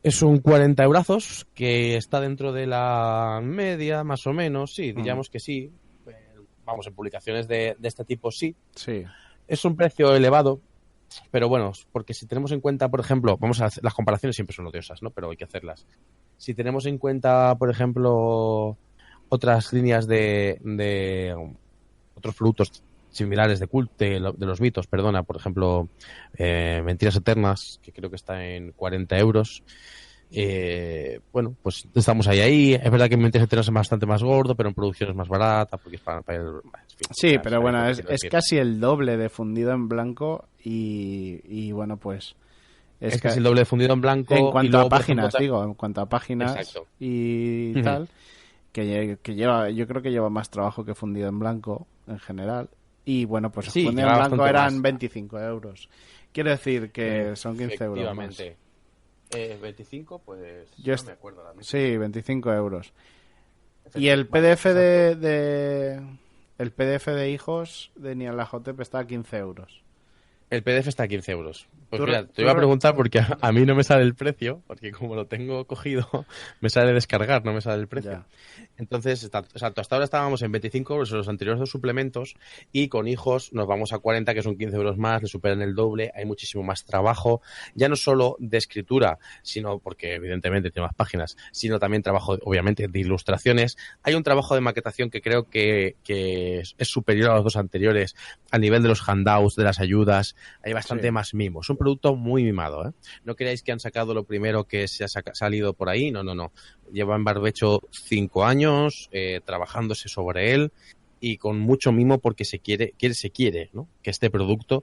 Es un 40 eurazos que está dentro de la media, más o menos, sí, diríamos que sí. Vamos, en publicaciones de este tipo sí. Es un precio elevado, pero bueno, porque si tenemos en cuenta, por ejemplo, vamos a hacer, las comparaciones siempre son odiosas, ¿no? Pero hay que hacerlas. Si tenemos en cuenta, por ejemplo, otras líneas de otros productos similares de los mitos, perdona, por ejemplo, Mentiras Eternas, que creo que está en 40 euros. Bueno, pues estamos ahí. Es verdad que en Mentiras Eternas es bastante más gordo, pero en producción es más barata, porque es para el... Sí, pero bueno, es casi el doble de fundido en blanco y bueno, pues... Es casi el doble de fundido en blanco. En cuanto y luego, a páginas, por ejemplo, en cuanto a páginas. Exacto. Y tal... Que lleva, yo creo que lleva más trabajo que fundido en blanco en general. Y bueno, pues sí, fundido en blanco eran 25 euros. Quiero decir que son 15 euros más. 25, pues yo no me acuerdo ahora mismo. Sí, 25 euros. Y el PDF el PDF de hijos de Nyarlathotep está a 15 euros. El PDF está a 15 euros. Pues mira, te iba a preguntar porque a mí no me sale el precio, porque como lo tengo cogido, me sale descargar, no me sale el precio. Entonces, exacto, hasta ahora estábamos en 25 euros en los anteriores dos suplementos y con hijos nos vamos a 40, que son 15 euros más, le superan el doble, hay muchísimo más trabajo, ya no solo de escritura, sino porque evidentemente tiene más páginas, sino también trabajo, obviamente, de ilustraciones. Hay un trabajo de maquetación que creo que es superior a los dos anteriores, a nivel de los handouts, de las ayudas, hay bastante más mimo. Es un producto muy mimado, ¿eh? No creáis que han sacado lo primero que se ha salido por ahí, no. Lleva en barbecho 5 años trabajándose sobre él y con mucho mimo porque se quiere, ¿no? Que este producto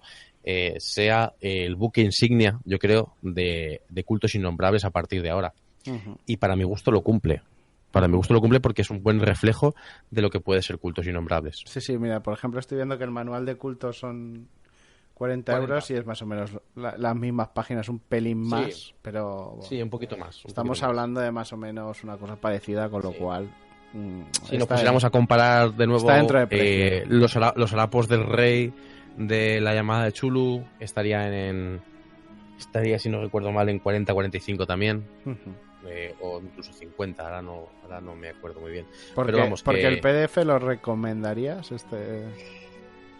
sea el buque insignia, yo creo, de Cultos Innombrables a partir de ahora. Y para mi gusto lo cumple. Para mi gusto lo cumple porque es un buen reflejo de lo que puede ser Cultos Innombrables. Sí, mira, por ejemplo, estoy viendo que el manual de cultos son 40 euros y es más o menos las mismas páginas, un pelín más, pero... Bueno, sí, un poquito más. Estamos hablando de más o menos una cosa parecida, con lo cual... Si nos pusiéramos a comparar de nuevo los harapos del rey de la llamada de Chulu, estaría, si no recuerdo mal, en 40-45 también. O incluso 50, ahora no me acuerdo muy bien. Pero vamos, porque el PDF lo recomendarías.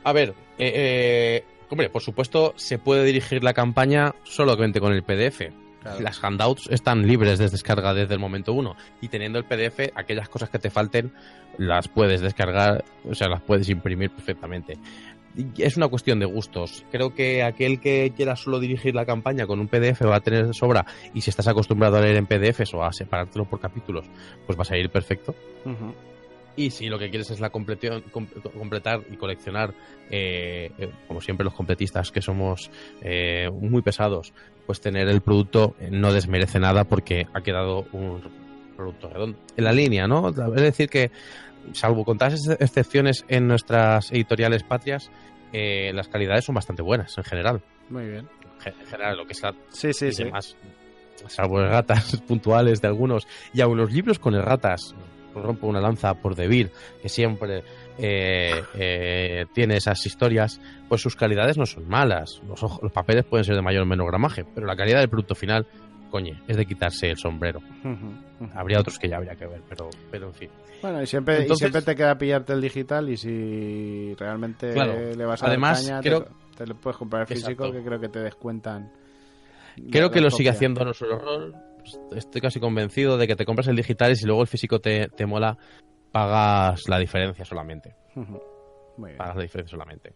A ver, hombre, por supuesto se puede dirigir la campaña solamente con el PDF. Claro. Las handouts están libres de descarga desde el momento 1 y teniendo el PDF, aquellas cosas que te falten las puedes descargar, o sea, las puedes imprimir perfectamente. Y es una cuestión de gustos. Creo que aquel que quiera solo dirigir la campaña con un PDF va a tener de sobra, y si estás acostumbrado a leer en PDFs o a separártelo por capítulos, pues vas a ir perfecto. Ujú. Y si lo que quieres es la completar y coleccionar, como siempre los completistas que somos muy pesados, pues tener el producto no desmerece nada porque ha quedado un producto redondo. En la línea, ¿no? Es decir que, salvo contadas excepciones en nuestras editoriales patrias, las calidades son bastante buenas en general. Muy bien. En general, lo que es la Sí, sí, y sí. demás, salvo erratas puntuales de algunos, y aún los libros con erratas, rompo una lanza por Devir, que siempre tiene esas historias, pues sus calidades no son malas. Los papeles pueden ser de mayor o menor gramaje, pero la calidad del producto final, coño, es de quitarse el sombrero. Ujú. Habría otros que ya habría que ver, pero en fin. Bueno, y siempre, Entonces- siempre te queda pillarte el digital, y si realmente Claro. le vas a Además, dar caña, creo- te lo puedes comprar físico, Exacto. que creo que te descuentan. Creo que la lo sigue copia. haciendo No Solo Roll. Estoy casi convencido de que te compras el digital y si luego el físico te mola, pagas la diferencia solamente. Ujú. Muy bien. Pagas la diferencia solamente.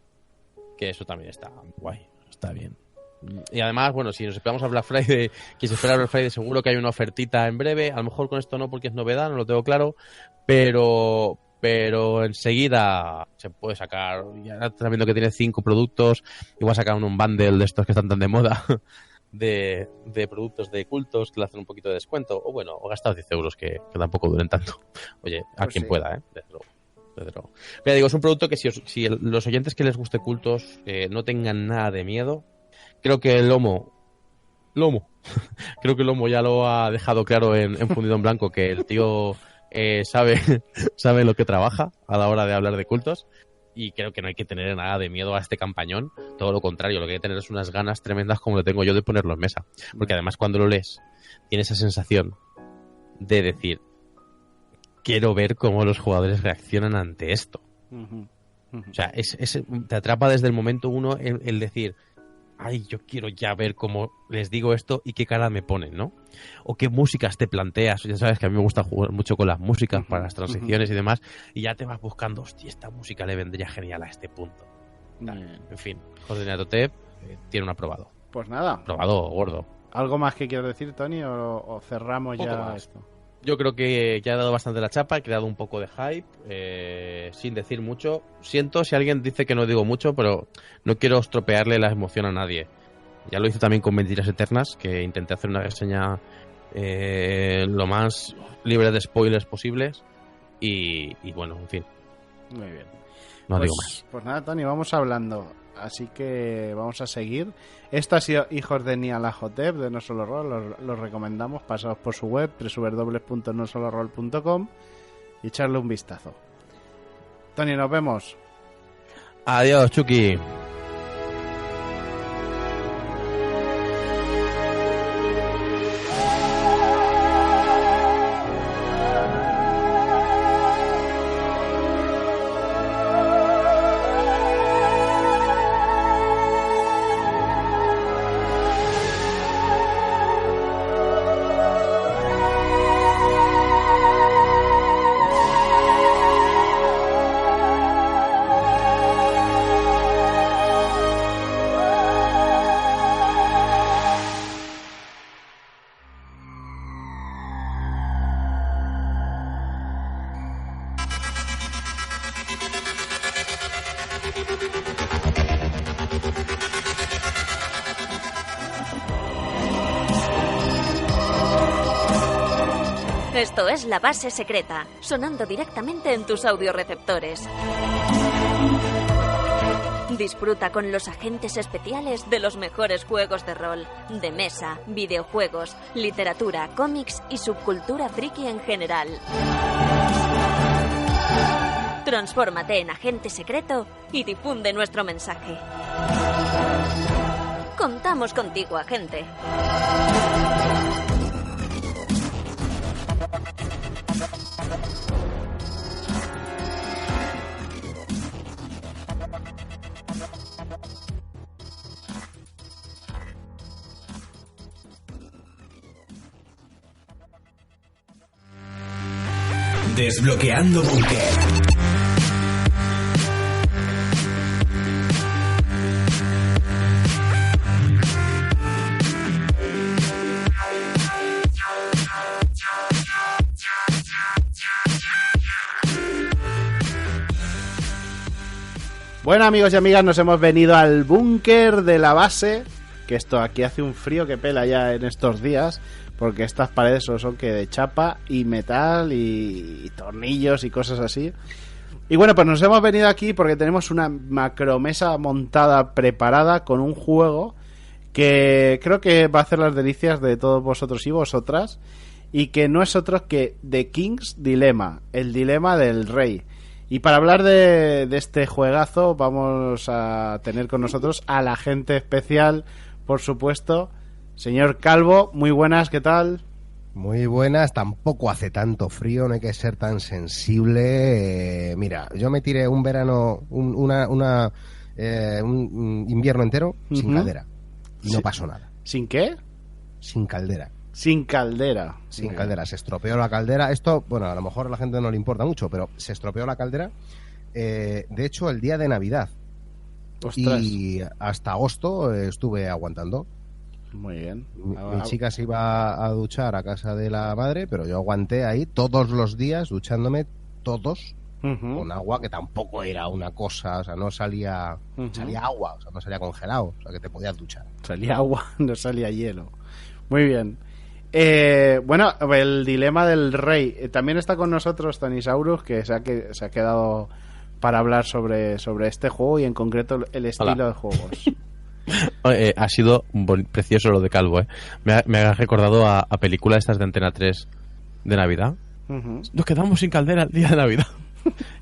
Que eso también está guay, está bien. Y además, bueno, si nos esperamos a Black Friday, quien se espera a Black Friday, seguro que hay una ofertita en breve. A lo mejor con esto no, porque es novedad, no lo tengo claro. Pero enseguida se puede sacar. Ya estás viendo que tiene 5 productos. Igual sacan un bundle de estos que están tan de moda. De productos de cultos que le hacen un poquito de descuento. O bueno, o gastar 10 euros que tampoco duren tanto. Oye, a Pues quien sí. pueda, ¿eh? Desde luego. Desde luego. Pero digo, es un producto que si los oyentes que les guste cultos no tengan nada de miedo, creo que el Lomo, creo que el Lomo ya lo ha dejado claro en Fundido en Blanco, que el tío sabe lo que trabaja a la hora de hablar de cultos, y creo que no hay que tener nada de miedo a este campañón, todo lo contrario, lo que hay que tener es unas ganas tremendas como lo tengo yo de ponerlo en mesa, porque además cuando lo lees tienes esa sensación de decir, quiero ver cómo los jugadores reaccionan ante esto. Ujú. Ujú. O sea, te atrapa desde el momento 1 el decir, ay, yo quiero ya ver cómo les digo esto y qué cara me ponen, ¿no? O qué músicas te planteas. Ya sabes que a mí me gusta jugar mucho con las músicas para las transiciones y demás, y ya te vas buscando, hostia, esta música le vendría genial a este punto. Muy bien. En fin, Coordinator Tep tiene un aprobado. Pues nada, Aprobado gordo. ¿algo más que quieras decir, Tony, o cerramos Poco ya más. esto? Yo creo que ha dado bastante la chapa, he creado un poco de hype, sin decir mucho. Siento si alguien dice que no digo mucho, pero no quiero estropearle la emoción a nadie. Ya lo hice también con Mentiras Eternas, que intenté hacer una reseña lo más libre de spoilers posibles. Y bueno, en fin, Muy bien. no Pues, digo más. Pues nada, Tony, vamos hablando. Así que vamos a seguir. Esto ha sido Hijos de Nyarlathotep de No Solo Roll. Los recomendamos. Pasaos por su web www.nosoloroll.com y echarle un vistazo. Tony, nos vemos. Adiós, Chucky. Esto es La Base Secreta, sonando directamente en tus audioreceptores. Disfruta con los agentes especiales de los mejores juegos de rol, de mesa, videojuegos, literatura, cómics y subcultura friki en general. Transfórmate en agente secreto y difunde nuestro mensaje. Contamos contigo, agente. Desbloqueando Búnker. Bueno, amigos y amigas, nos hemos venido al búnker de la base, que esto aquí hace un frío que pela ya en estos días, porque estas paredes son que de chapa y metal y tornillos y cosas así. Y bueno, pues nos hemos venido aquí porque tenemos una macromesa montada, preparada, con un juego que creo que va a hacer las delicias de todos vosotros y vosotras, y que no es otro que The King's Dilemma, el dilema del rey. Y para hablar de este juegazo vamos a tener con nosotros al agente especial, por supuesto, señor Calvo. Muy buenas, ¿qué tal? Muy buenas, tampoco hace tanto frío, no hay que ser tan sensible. Mira, yo me tiré un verano, un invierno entero sin caldera y no pasó nada. ¿Sin qué? Sin caldera. Sin caldera. Sin caldera, se estropeó la caldera. Esto, bueno, a lo mejor a la gente no le importa mucho, pero se estropeó la caldera. De hecho, el día de Navidad. Ostras. Y hasta agosto estuve aguantando. Muy bien. Mi chica se iba a duchar a casa de la madre, pero yo aguanté ahí todos los días, duchándome todos, con agua, que tampoco era una cosa, o sea, no salía, salía agua, o sea, no salía congelado, o sea, que te podías duchar. Salía agua, no salía hielo. Muy bien. Bueno, el dilema del rey. También está con nosotros Tanisaurus, que se ha quedado para hablar sobre este juego y en concreto el estilo de juegos. Ha sido precioso lo de Calvo, ¿eh? Me ha recordado a películas estas de Antena 3 de Navidad. Nos quedamos sin caldera el día de Navidad.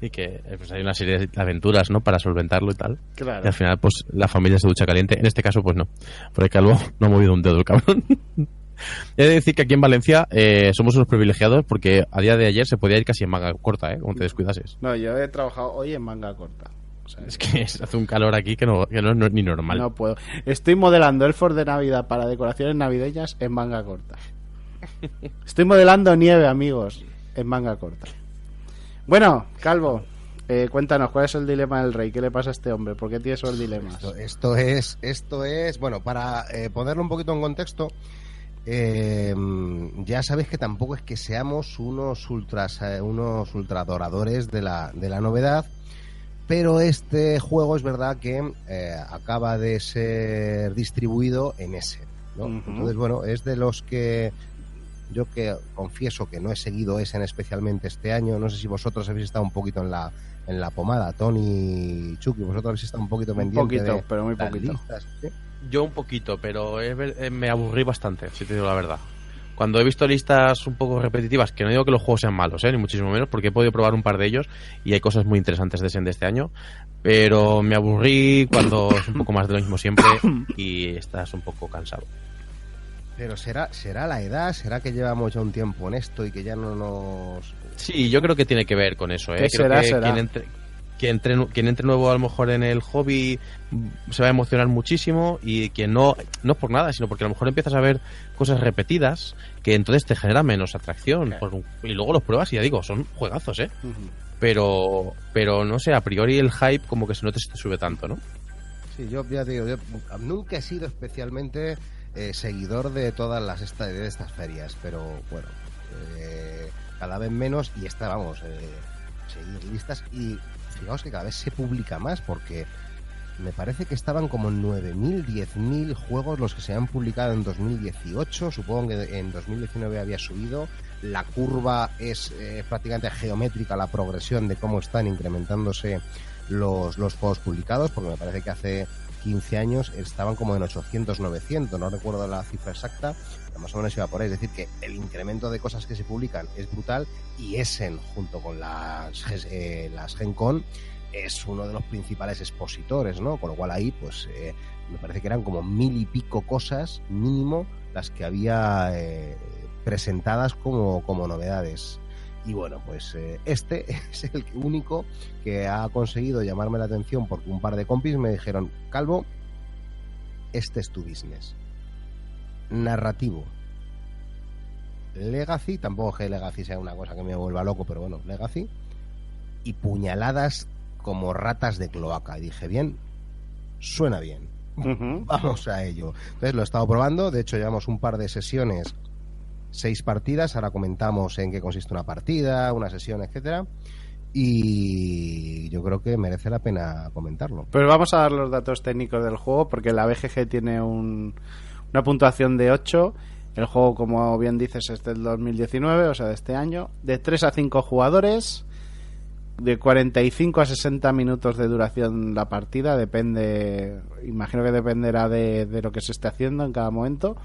Y que pues hay una serie de aventuras, ¿no?, para solventarlo y tal. Claro. Y al final pues la familia se ducha caliente. En este caso pues no, porque Calvo no ha movido un dedo el cabrón. He de decir que aquí en Valencia somos unos privilegiados, porque a día de ayer se podía ir casi en manga corta, como te descuidases. No, yo he trabajado hoy en manga corta. O sea, es que hace un calor aquí que no es ni normal. No puedo. Estoy modelando elfos de Navidad para decoraciones navideñas en manga corta. Estoy modelando nieve, amigos, en manga corta. Bueno, Calvo, cuéntanos, ¿cuál es el dilema del rey? ¿Qué le pasa a este hombre? ¿Por qué tiene esos dilemas? Esto es, bueno, para ponerlo un poquito en contexto, ya sabéis que tampoco es que seamos unos ultradoradores de la novedad, pero este juego es verdad que acaba de ser distribuido en Essen, ¿no? Entonces, bueno, es de los que yo que confieso que no he seguido Essen especialmente este año. No sé si vosotros habéis estado un poquito en la pomada, Tony y Chucky, vosotros habéis estado un poquito pendiente de pero muy poquito. Listas, ¿sí? Yo un poquito, pero me aburrí bastante, si te digo la verdad. Cuando he visto listas un poco repetitivas, que no digo que los juegos sean malos, ni muchísimo menos, porque he podido probar un par de ellos y hay cosas muy interesantes de este año, pero me aburrí cuando es un poco más de lo mismo siempre y estás un poco cansado. Pero será la edad, será que llevamos ya un tiempo en esto y que ya no nos... Sí, yo creo que tiene que ver con eso, ¿eh? Creo que será. Quien entre nuevo a lo mejor en el hobby se va a emocionar muchísimo, y quien no por nada, sino porque a lo mejor empiezas a ver cosas repetidas que entonces te genera menos atracción. Claro. Y luego los pruebas y ya digo, son juegazos, ¿eh? Pero no sé, a priori el hype como que no te sube tanto, ¿no? Sí, yo ya digo, yo nunca he sido especialmente seguidor de todas de estas ferias, pero bueno, cada vez menos, y seguir listas, y fijaos que cada vez se publica más, porque me parece que estaban como 9.000, 10.000 juegos los que se han publicado en 2018, supongo que en 2019 había subido. La curva es prácticamente geométrica, la progresión de cómo están incrementándose los juegos publicados, porque me parece que hace 15 años estaban como en 800, 900, no recuerdo la cifra exacta, pero más o menos iba por ahí. Es decir, que el incremento de cosas que se publican es brutal, y Essen, junto con las Gen Con, es uno de los principales expositores, ¿no? Con lo cual ahí, pues, me parece que eran como 1000 y pico cosas, mínimo, las que había presentadas como novedades. Y bueno, pues este es el único que ha conseguido llamarme la atención, porque un par de compis me dijeron: Calvo, este es tu business. Narrativo, Legacy, tampoco que Legacy sea una cosa que me vuelva loco, pero bueno, Legacy, y puñaladas como ratas de cloaca. Y dije, bien, suena bien. Vamos a ello. Entonces lo he estado probando, de hecho llevamos un par de sesiones, 6 partidas, ahora comentamos en qué consiste una partida, una sesión, etcétera, y yo creo que merece la pena comentarlo. Pues vamos a dar los datos técnicos del juego, porque la BGG tiene una puntuación de 8. El juego, como bien dices, es del 2019, o sea, de este año, de 3 a 5 jugadores, de 45 a 60 minutos de duración la partida, depende, imagino que dependerá de lo que se esté haciendo en cada momento,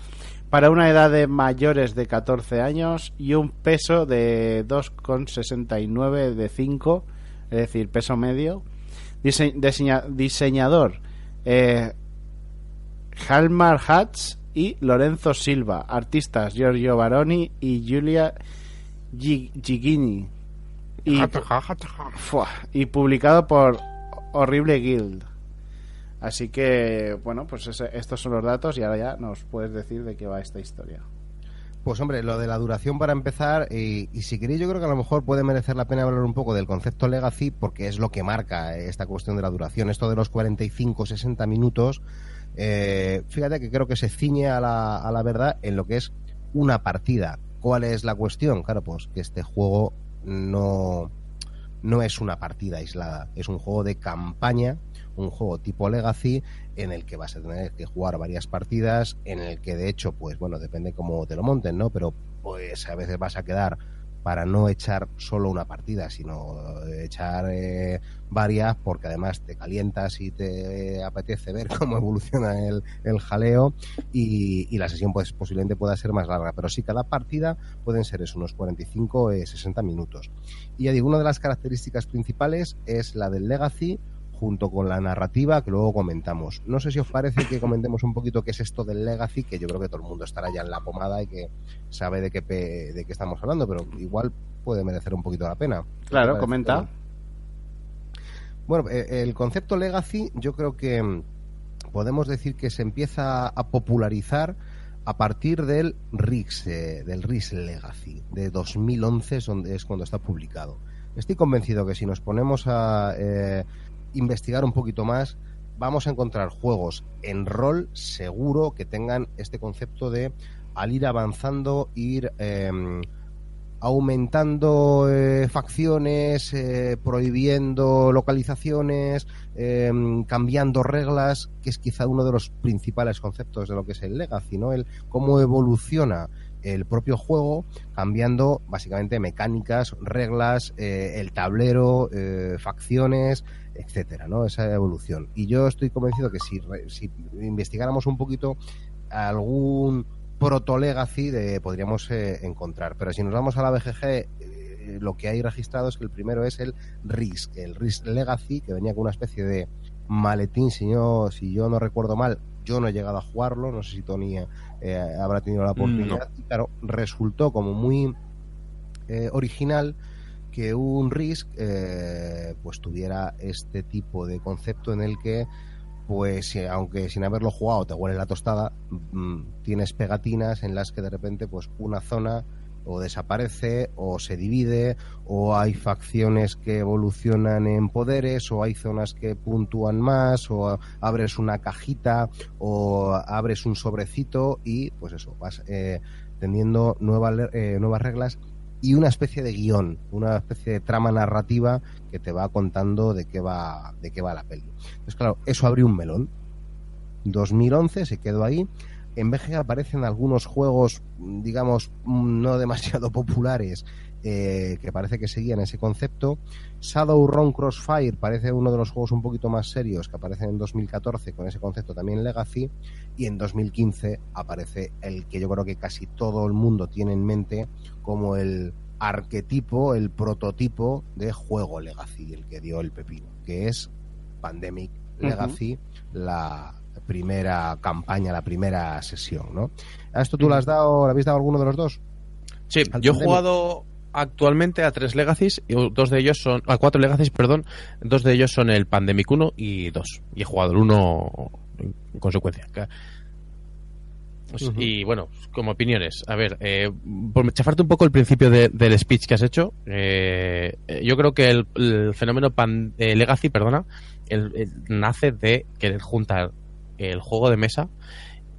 para una edad de mayores de 14 años y un peso de 2,69 de 5, es decir, peso medio. Diseñador Hjalmar Hatz y Lorenzo Silva. Artistas Giorgio Baroni y Giulia Gigini. Y publicado por Horrible Guild. Así que, bueno, pues estos son los datos y ahora ya nos puedes decir de qué va esta historia. Pues hombre, lo de la duración para empezar, y si queréis, yo creo que a lo mejor puede merecer la pena hablar un poco del concepto Legacy, porque es lo que marca esta cuestión de la duración. Esto de los 45-60 minutos, fíjate que creo que se ciñe a la verdad en lo que es una partida. ¿Cuál es la cuestión? Claro, pues que este juego no es una partida aislada, es un juego de campaña, un juego tipo Legacy en el que vas a tener que jugar varias partidas, en el que de hecho, pues bueno, depende cómo te lo monten, ¿no? Pero pues a veces vas a quedar para no echar solo una partida, sino echar varias, porque además te calientas y te apetece ver cómo evoluciona el jaleo, y la sesión pues posiblemente pueda ser más larga, pero sí, cada partida pueden ser eso, unos 45-60 minutos. Y ya digo, una de las características principales es la del Legacy, junto con la narrativa que luego comentamos. No sé si os parece que comentemos un poquito qué es esto del Legacy, que yo creo que todo el mundo estará ya en la pomada y que sabe de qué estamos hablando, pero igual puede merecer un poquito la pena. Claro, comenta. Bueno, el concepto Legacy yo creo que podemos decir que se empieza a popularizar a partir del RIS Legacy de 2011, es cuando está publicado. Estoy convencido que si nos ponemos a investigar un poquito más, vamos a encontrar juegos en rol seguro que tengan este concepto de, al ir avanzando, ir aumentando facciones, prohibiendo localizaciones, cambiando reglas, que es quizá uno de los principales conceptos de lo que es el Legacy, ¿no? El cómo evoluciona el propio juego, cambiando básicamente mecánicas, reglas, el tablero, facciones, etcétera, ¿no? Esa evolución. Y yo estoy convencido que si investigáramos un poquito algún proto-Legacy podríamos encontrar. Pero si nos vamos a la BGG, lo que hay registrado es que el primero es el RIS Legacy, que venía con una especie de maletín, si yo no recuerdo mal. Yo no he llegado a jugarlo, no sé si Tony habrá tenido la oportunidad. No. Y claro, resultó como muy original que un RIS pues tuviera este tipo de concepto en el que, pues aunque sin haberlo jugado te huele la tostada, tienes pegatinas en las que de repente pues una zona o desaparece o se divide, o hay facciones que evolucionan en poderes, o hay zonas que puntúan más, o abres una cajita o abres un sobrecito y pues eso, vas teniendo nuevas reglas y una especie de guión, una especie de trama narrativa que te va contando de qué va la peli. Entonces claro, eso abrió un melón. 2011 se quedó ahí. En BGG aparecen algunos juegos, digamos, no demasiado populares, que parece que seguían ese concepto. Shadowrun Crossfire parece uno de los juegos un poquito más serios, que aparecen en 2014 con ese concepto también Legacy, y en 2015 aparece el que yo creo que casi todo el mundo tiene en mente como el arquetipo, el prototipo de juego Legacy, el que dio el pepino, que es Pandemic Legacy, la primera campaña, la primera sesión, ¿no? ¿A esto tú le habéis dado alguno de los dos? Sí, yo he jugado actualmente a 3 Legacies, y a 4 Legacies, perdón, 2 de ellos son el Pandemic 1 y 2, y he jugado el 1 en consecuencia. Y bueno, como opiniones, a ver, por chafarte un poco el principio del speech que has hecho, yo creo que el fenómeno Legacy, nace de querer juntar el juego de mesa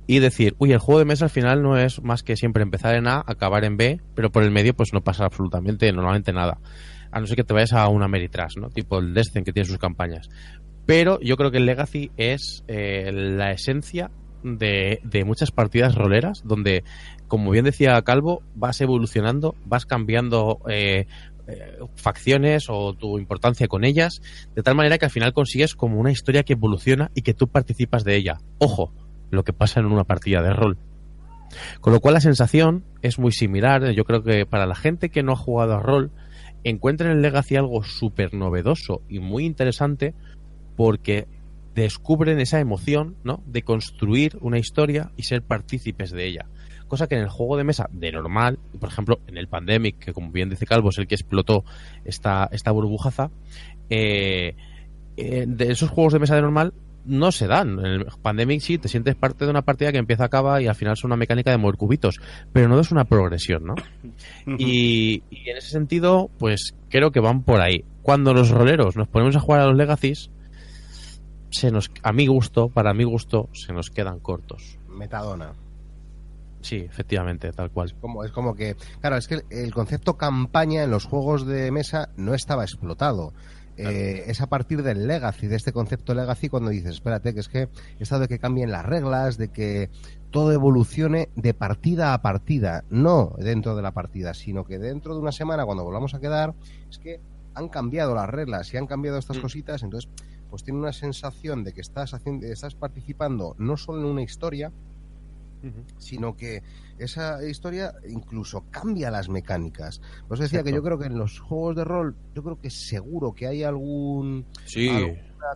y decir, uy, el juego de mesa al final no es más que siempre empezar en A, acabar en B, pero por el medio pues no pasa normalmente nada, a no ser que te vayas a una Meritrash, ¿no? Tipo el Descent, que tiene sus campañas. Pero yo creo que el Legacy es la esencia de muchas partidas roleras, donde, como bien decía Calvo, vas evolucionando, vas cambiando facciones o tu importancia con ellas, de tal manera que al final consigues como una historia que evoluciona y que tú participas de ella. Ojo, lo que pasa en una partida de rol. Con lo cual la sensación es muy similar. Yo creo que para la gente que no ha jugado a rol, encuentra en el Legacy algo súper novedoso y muy interesante, porque descubren esa emoción, ¿no?, de construir una historia y ser partícipes de ella. Cosa que en el juego de mesa de normal, por ejemplo en el Pandemic, que como bien dice Calvo es el que explotó esta burbujaza, de esos juegos de mesa de normal no se dan. En el Pandemic sí te sientes parte de una partida que empieza, acaba y al final es una mecánica de mover cubitos, pero no es una progresión, ¿no? Y en ese sentido, pues creo que van por ahí. Cuando los roleros nos ponemos a jugar a los Legacies, para mi gusto, se nos quedan cortos. Metadona. Sí, efectivamente, tal cual. Es como que, claro, es que el concepto campaña en los juegos de mesa no estaba explotado. Claro. Es a partir del Legacy, de este concepto Legacy, cuando dices, espérate, que es que esto de que cambien las reglas, de que todo evolucione de partida a partida, no dentro de la partida, sino que dentro de una semana, cuando volvamos a quedar, es que han cambiado las reglas y han cambiado estas cositas, entonces pues tiene una sensación de que estás participando no solo en una historia, sino que esa historia incluso cambia las mecánicas. Os decía que yo creo que en los juegos de rol, yo creo que seguro que hay alguna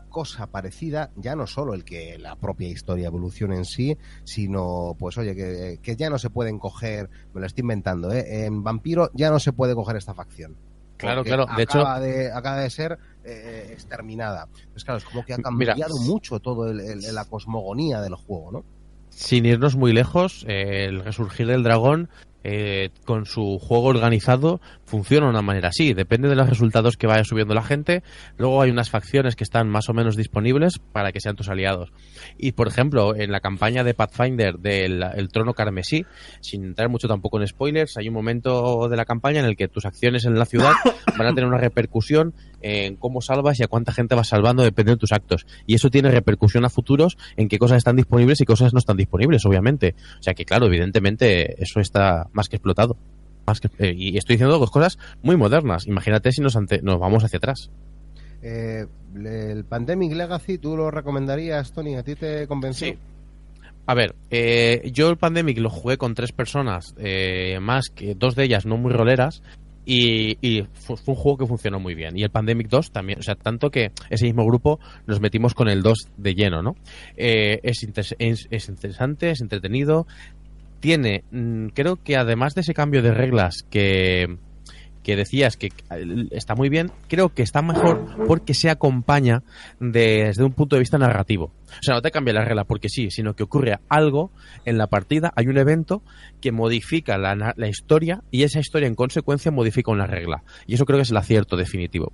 cosa parecida, ya no solo el que la propia historia evolucione en sí, sino pues oye, que ya no se pueden coger, me lo estoy inventando, en Vampiro ya no se puede coger esta facción. Claro. De hecho, acaba de ser exterminada. Pues claro, es como que ha cambiado mucho todo la cosmogonía del juego, ¿no? Sin irnos muy lejos, el Resurgir del Dragón, con su juego organizado, funciona de una manera así. Depende de los resultados que vaya subiendo la gente. Luego hay unas facciones que están más o menos disponibles para que sean tus aliados. Y, por ejemplo, en la campaña de Pathfinder del El Trono Carmesí, sin entrar mucho tampoco en spoilers, hay un momento de la campaña en el que tus acciones en la ciudad van a tener una repercusión en cómo salvas y a cuánta gente vas salvando, depende de tus actos. Y eso tiene repercusión a futuros en qué cosas están disponibles y cosas no están disponibles, obviamente. O sea que, claro, evidentemente eso está más que explotado. Y estoy diciendo dos cosas muy modernas. Imagínate si nos vamos hacia atrás. El Pandemic Legacy, ¿tú lo recomendarías, Tony? ¿A ti te convenció? Sí. A ver, yo el Pandemic lo jugué con 3 personas, más que 2 de ellas no muy roleras, y fue un juego que funcionó muy bien. Y el Pandemic 2 también, o sea, tanto que ese mismo grupo nos metimos con el 2 de lleno, ¿no? Es interesante, es entretenido. Tiene, creo que además de ese cambio de reglas que decías que está muy bien, creo que está mejor porque se acompaña desde un punto de vista narrativo. O sea, no te cambia la regla porque sí, sino que ocurre algo en la partida, hay un evento que modifica la historia y esa historia en consecuencia modifica una regla. Y eso creo que es el acierto definitivo.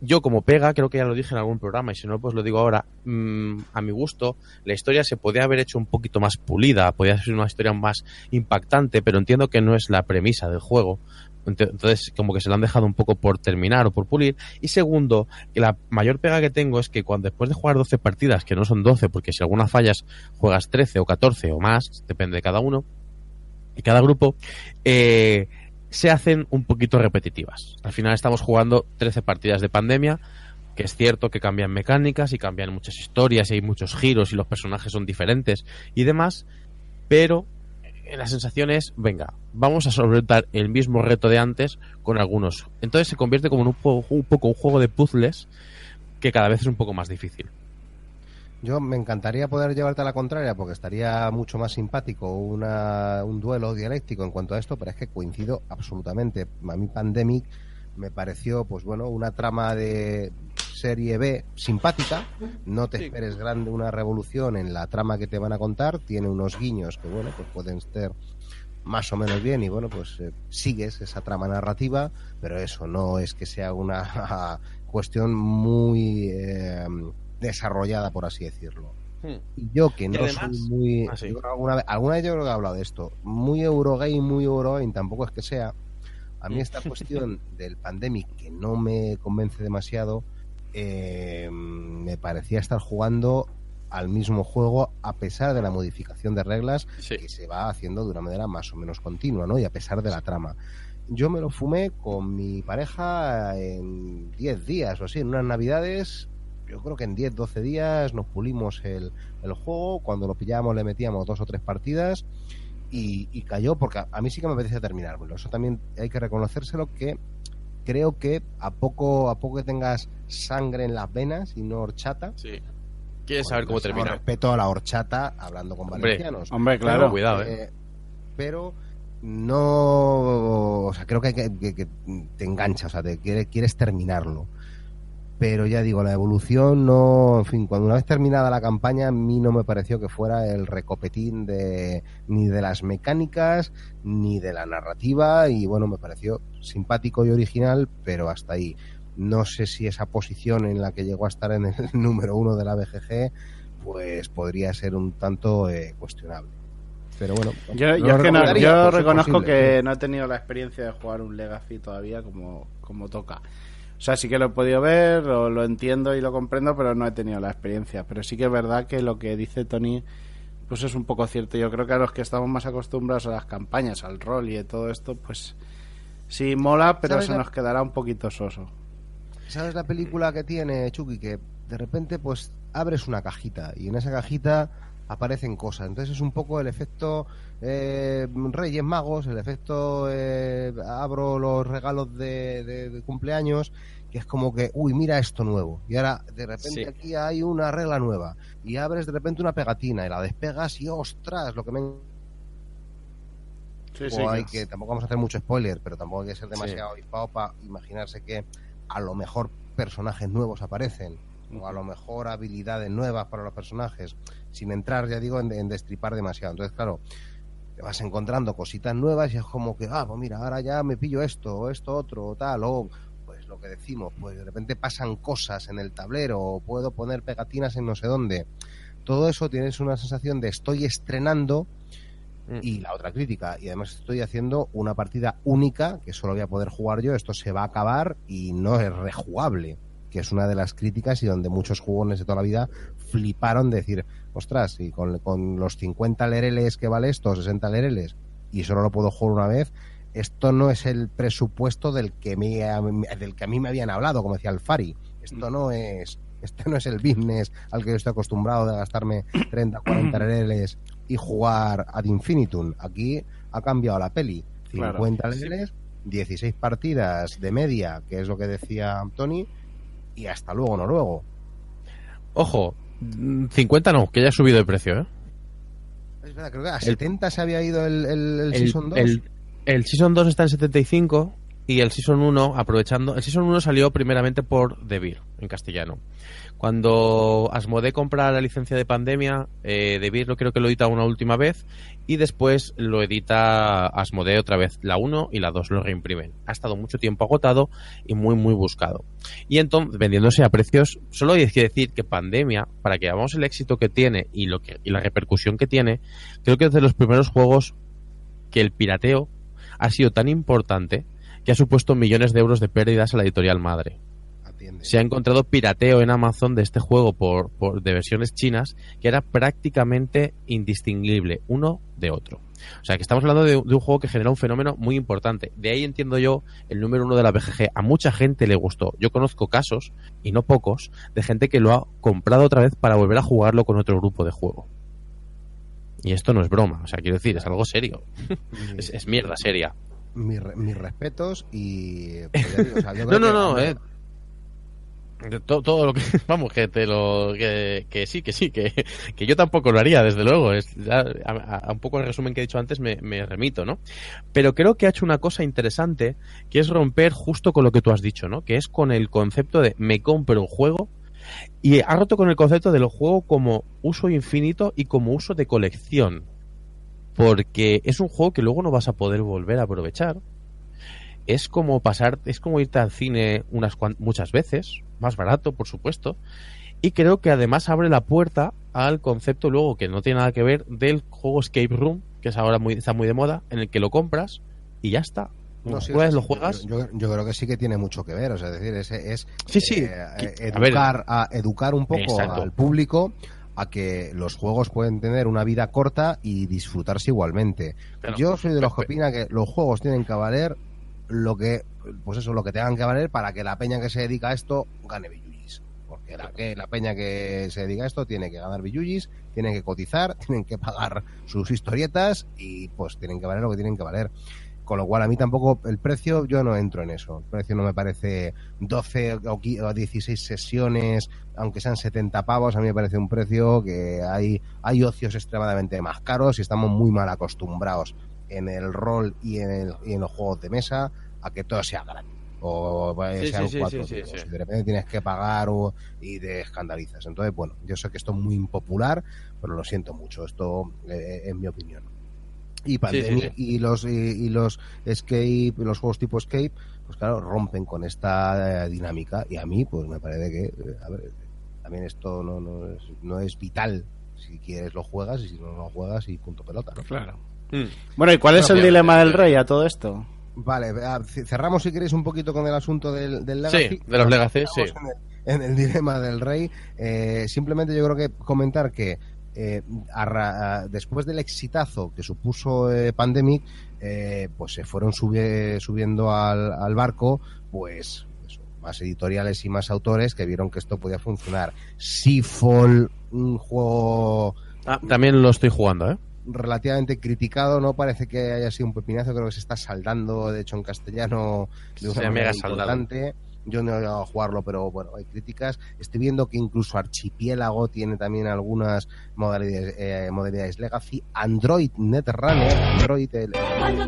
Yo como pega, creo que ya lo dije en algún programa y si no pues lo digo ahora, a mi gusto la historia se podía haber hecho un poquito más pulida, podía ser una historia más impactante, pero entiendo que no es la premisa del juego. Entonces como que se lo han dejado un poco por terminar o por pulir. Y segundo, que la mayor pega que tengo es que cuando después de jugar 12 partidas, que no son 12 porque si alguna fallas juegas 13 o 14 o más, depende de cada uno y cada grupo, se hacen un poquito repetitivas. Al final estamos jugando 13 partidas de Pandemia, que es cierto que cambian mecánicas y cambian muchas historias y hay muchos giros y los personajes son diferentes y demás, pero la sensación es, venga, vamos a solventar el mismo reto de antes con algunos. Entonces se convierte como en un poco un juego de puzzles que cada vez es un poco más difícil. Yo me encantaría poder llevarte a la contraria porque estaría mucho más simpático un duelo dialéctico en cuanto a esto, pero es que coincido absolutamente. A mí Pandemic me pareció, pues bueno, una trama de serie B simpática. No te esperes grande una revolución en la trama que te van a contar. Tiene unos guiños que, bueno, pues pueden ser más o menos bien y, bueno, pues sigues esa trama narrativa, pero eso no es que sea una cuestión muy desarrollada, por así decirlo. Y yo que no soy muy... yo alguna vez yo creo que he hablado de esto. Muy Eurogame, tampoco es que sea. A mí esta cuestión del Pandemic, que no me convence demasiado, me parecía estar jugando al mismo juego a pesar de la modificación de reglas que se va haciendo de una manera más o menos continua, ¿no? Y a pesar de la trama. Yo me lo fumé con mi pareja en 10 días o así, en unas navidades. Yo creo que en 10-12 días nos pulimos el juego. Cuando lo pillábamos le metíamos 2 o 3 partidas y cayó, porque a mí sí que me apetece terminármelo. Eso también hay que reconocérselo, que creo que a poco que tengas sangre en las venas y no horchata. Sí. ¿Quieres saber cómo termina? Respeto a la horchata, hablando con valencianos. Hombre, claro. Pero, cuidado, pero no... O sea, creo que te engancha, o sea, quieres terminarlo. Pero ya digo, la evolución no... En fin, cuando una vez terminada la campaña, a mí no me pareció que fuera el recopetín ni de las mecánicas, ni de la narrativa, y bueno, me pareció simpático y original, pero hasta ahí. No sé si esa posición en la que llegó a estar en el número 1 de la BGG, pues podría ser un tanto cuestionable. Pero bueno, yo reconozco que no he tenido la experiencia de jugar un Legacy todavía como toca. O sea, sí que lo he podido ver, lo entiendo y lo comprendo, pero no he tenido la experiencia. Pero sí que es verdad que lo que dice Tony, pues es un poco cierto. Yo creo que a los que estamos más acostumbrados a las campañas, al rol y de todo esto, pues sí mola, pero se nos quedará un poquito soso. ¿Sabes la película que tiene, Chucky? Que de repente pues abres una cajita y en esa cajita aparecen cosas. Entonces es un poco el efecto Reyes Magos, el efecto abro los regalos de cumpleaños, que es como que, uy, mira esto nuevo. Y ahora de repente aquí hay una regla nueva. Y abres de repente una pegatina y la despegas y ostras, lo que me... que tampoco vamos a hacer mucho spoiler, pero tampoco hay que ser demasiado avispado para imaginarse que a lo mejor personajes nuevos aparecen, o a lo mejor habilidades nuevas para los personajes, sin entrar, ya digo, en destripar demasiado. Entonces, claro, te vas encontrando cositas nuevas y es como que, pues mira, ahora ya me pillo esto otro, tal, o pues lo que decimos, pues de repente pasan cosas en el tablero, o puedo poner pegatinas en no sé dónde. Todo eso tienes una sensación de estoy estrenando. Y la otra crítica, y además estoy haciendo una partida única que solo voy a poder jugar yo, esto se va a acabar y no es rejugable, que es una de las críticas y donde muchos jugones de toda la vida fliparon de decir, ostras, y con los 50 lereles que vale esto, 60 lereles, y solo lo puedo jugar una vez, esto no es el presupuesto del que a mí me habían hablado, como decía Alfari. Esto no es el business al que yo estoy acostumbrado de gastarme 30, 40 lereles y jugar ad infinitum. Aquí ha cambiado la peli. 50 lereles, 16 partidas de media, que es lo que decía Tony, y hasta luego, noruego. Ojo, 50 no, que ya ha subido de precio, ¿eh? Es verdad, creo que a 70 se había ido el Season 2. El Season 2 está en 75 y el Season 1, aprovechando... El Season 1 salió primeramente por The Beer, en castellano. Cuando Asmodee compra la licencia de Pandemia, The Beer creo que lo edita una última vez y después lo edita Asmodee otra vez. La 1 y la 2 lo reimprimen. Ha estado mucho tiempo agotado y muy, muy buscado. Y entonces, vendiéndose a precios... Solo hay que decir que Pandemia, para que veamos el éxito que tiene y la repercusión que tiene, creo que es de los primeros juegos que el pirateo ha sido tan importante que ha supuesto millones de euros de pérdidas a la editorial madre. Se ha encontrado pirateo en Amazon de este juego de versiones chinas que era prácticamente indistinguible uno de otro. O sea que estamos hablando de un juego que genera un fenómeno muy importante. De ahí entiendo yo el número 1 de la BGG. A mucha gente le gustó. Yo conozco casos, y no pocos, de gente que lo ha comprado otra vez para volver a jugarlo con otro grupo de juego. Y esto no es broma. O sea, quiero decir, es algo serio. es mierda seria. Mis respetos y... Pues ya digo, o sea, yo no. Todo lo que vamos, que sí, que yo tampoco lo haría, desde luego. A un poco el resumen que he dicho antes me remito, ¿no? Pero creo que ha hecho una cosa interesante, que es romper justo con lo que tú has dicho, ¿no? Que es con el concepto de me compro un juego, y ha roto con el concepto del juego como uso infinito y como uso de colección, porque es un juego que luego no vas a poder volver a aprovechar. Es como irte al cine muchas veces, más barato, por supuesto, y creo que además abre la puerta al concepto luego, que no tiene nada que ver, del juego Escape Room, que es ahora está muy de moda, en el que lo compras y ya está. No, sí, Lo juegas. Yo creo que sí que tiene mucho que ver, o sea, es decir, Sí. educar un poco Exacto. al público a que los juegos pueden tener una vida corta y disfrutarse igualmente. Yo soy de los que opina que los juegos tienen que valer lo que tengan que valer para que la peña que se dedica a esto gane billullis. Porque la peña que se dedica a esto tiene que ganar billullis, tienen que cotizar, tienen que pagar sus historietas y pues tienen que valer lo que tienen que valer. Con lo cual a mí tampoco el precio, yo no entro en eso. El precio no me parece 12 o 16 sesiones, aunque sean 70 pavos, a mí me parece un precio que hay ocios extremadamente más caros y estamos muy mal acostumbrados en el rol y en los juegos de mesa a que todo sea gratis o sean 4 euros. Y de repente tienes que pagar y te escandalizas. Entonces, bueno, yo sé que esto es muy impopular, pero lo siento mucho. Esto es mi opinión. Y Pandemic y los Escape, los juegos tipo Escape, pues claro, rompen con esta dinámica y a mí pues me parece que también esto no es vital. Si quieres lo juegas y si no lo juegas y punto pelota, ¿no? Claro. Bueno, ¿y cuál es el dilema del rey a todo esto? Vale, cerramos si queréis un poquito con el asunto del Legacy. Sí, de los Legacy, sí. En el dilema del rey, simplemente yo creo que comentar que después del exitazo que supuso Pandemic, pues se fueron subiendo al barco, pues eso, más editoriales y más autores que vieron que esto podía funcionar. Seafall, un juego también lo estoy jugando, relativamente criticado, no parece que haya sido un pepinazo, creo que se está saldando, de hecho en castellano de una manera importante. Yo no he llegado a jugarlo, pero bueno, hay críticas. Estoy viendo que incluso Archipiélago tiene también algunas modalidades Legacy. Android Netrunner, Android el